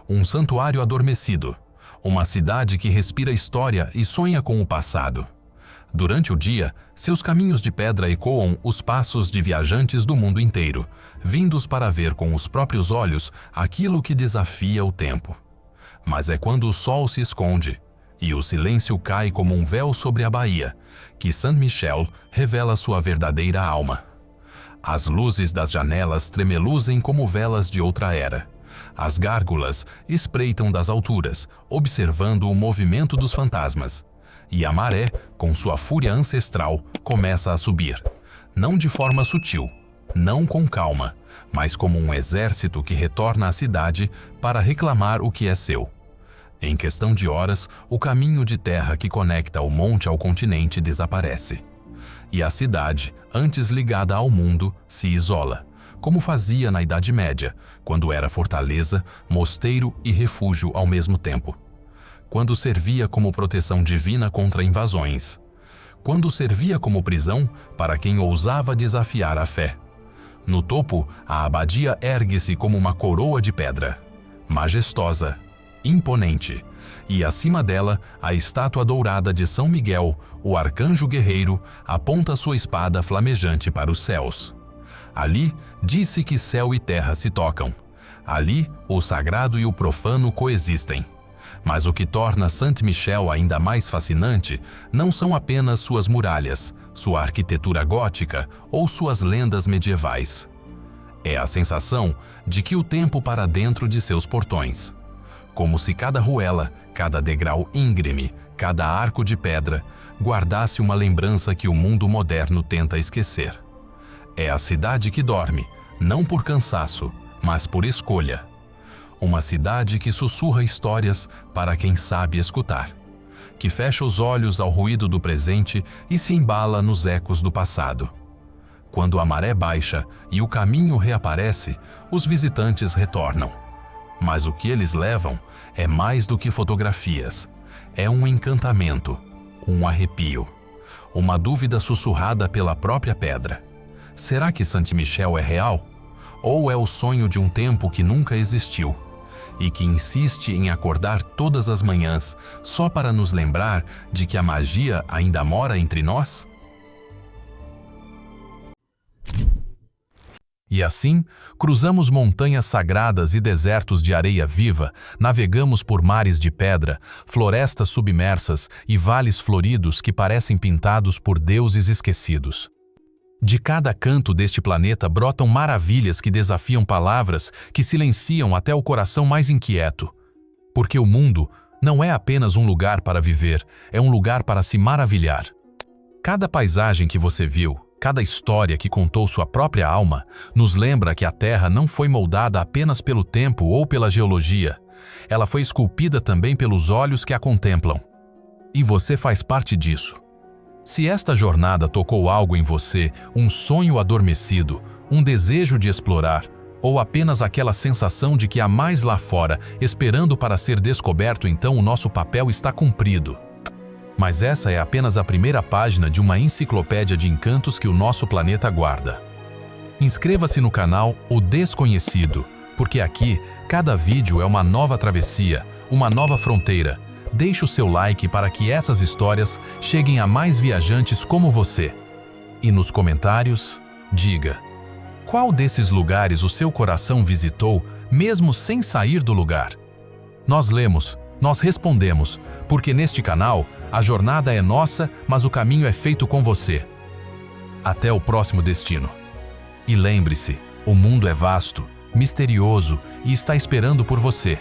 um santuário adormecido, uma cidade que respira história e sonha com o passado. Durante o dia, seus caminhos de pedra ecoam os passos de viajantes do mundo inteiro, vindos para ver com os próprios olhos aquilo que desafia o tempo. Mas é quando o sol se esconde e o silêncio cai como um véu sobre a baía, que Saint-Michel revela sua verdadeira alma. As luzes das janelas tremeluzem como velas de outra era. As gárgulas espreitam das alturas, observando o movimento dos fantasmas. E a maré, com sua fúria ancestral, começa a subir. Não de forma sutil, não com calma, mas como um exército que retorna à cidade para reclamar o que é seu. Em questão de horas, o caminho de terra que conecta o monte ao continente desaparece. E a cidade, antes ligada ao mundo, se isola, como fazia na Idade Média, quando era fortaleza, mosteiro e refúgio ao mesmo tempo. Quando servia como proteção divina contra invasões. Quando servia como prisão para quem ousava desafiar a fé. No topo, a abadia ergue-se como uma coroa de pedra, majestosa, imponente, e acima dela, a estátua dourada de São Miguel, o arcanjo guerreiro, aponta sua espada flamejante para os céus. Ali, disse que céu e terra se tocam. Ali, o sagrado e o profano coexistem. Mas o que torna Saint-Michel ainda mais fascinante não são apenas suas muralhas, sua arquitetura gótica ou suas lendas medievais. É a sensação de que o tempo para dentro de seus portões. Como se cada ruela, cada degrau íngreme, cada arco de pedra, guardasse uma lembrança que o mundo moderno tenta esquecer. É a cidade que dorme, não por cansaço, mas por escolha. Uma cidade que sussurra histórias para quem sabe escutar, que fecha os olhos ao ruído do presente e se embala nos ecos do passado. Quando a maré baixa e o caminho reaparece, os visitantes retornam. Mas o que eles levam é mais do que fotografias. É um encantamento, um arrepio, uma dúvida sussurrada pela própria pedra. Será que Saint-Michel é real? Ou é o sonho de um tempo que nunca existiu e que insiste em acordar todas as manhãs só para nos lembrar de que a magia ainda mora entre nós? E assim, cruzamos montanhas sagradas e desertos de areia viva, navegamos por mares de pedra, florestas submersas e vales floridos que parecem pintados por deuses esquecidos. De cada canto deste planeta brotam maravilhas que desafiam palavras que silenciam até o coração mais inquieto. Porque o mundo não é apenas um lugar para viver, é um lugar para se maravilhar. Cada paisagem que você viu, cada história que contou sua própria alma, nos lembra que a Terra não foi moldada apenas pelo tempo ou pela geologia. Ela foi esculpida também pelos olhos que a contemplam. E você faz parte disso. Se esta jornada tocou algo em você, um sonho adormecido, um desejo de explorar, ou apenas aquela sensação de que há mais lá fora, esperando para ser descoberto, então o nosso papel está cumprido. Mas essa é apenas a primeira página de uma enciclopédia de encantos que o nosso planeta guarda. Inscreva-se no canal O Desconhecido, porque aqui, cada vídeo é uma nova travessia, uma nova fronteira. Deixe o seu like para que essas histórias cheguem a mais viajantes como você. E nos comentários, diga: qual desses lugares o seu coração visitou, mesmo sem sair do lugar? Nós lemos, nós respondemos, porque neste canal, a jornada é nossa, mas o caminho é feito com você. Até o próximo destino. E lembre-se, o mundo é vasto, misterioso e está esperando por você.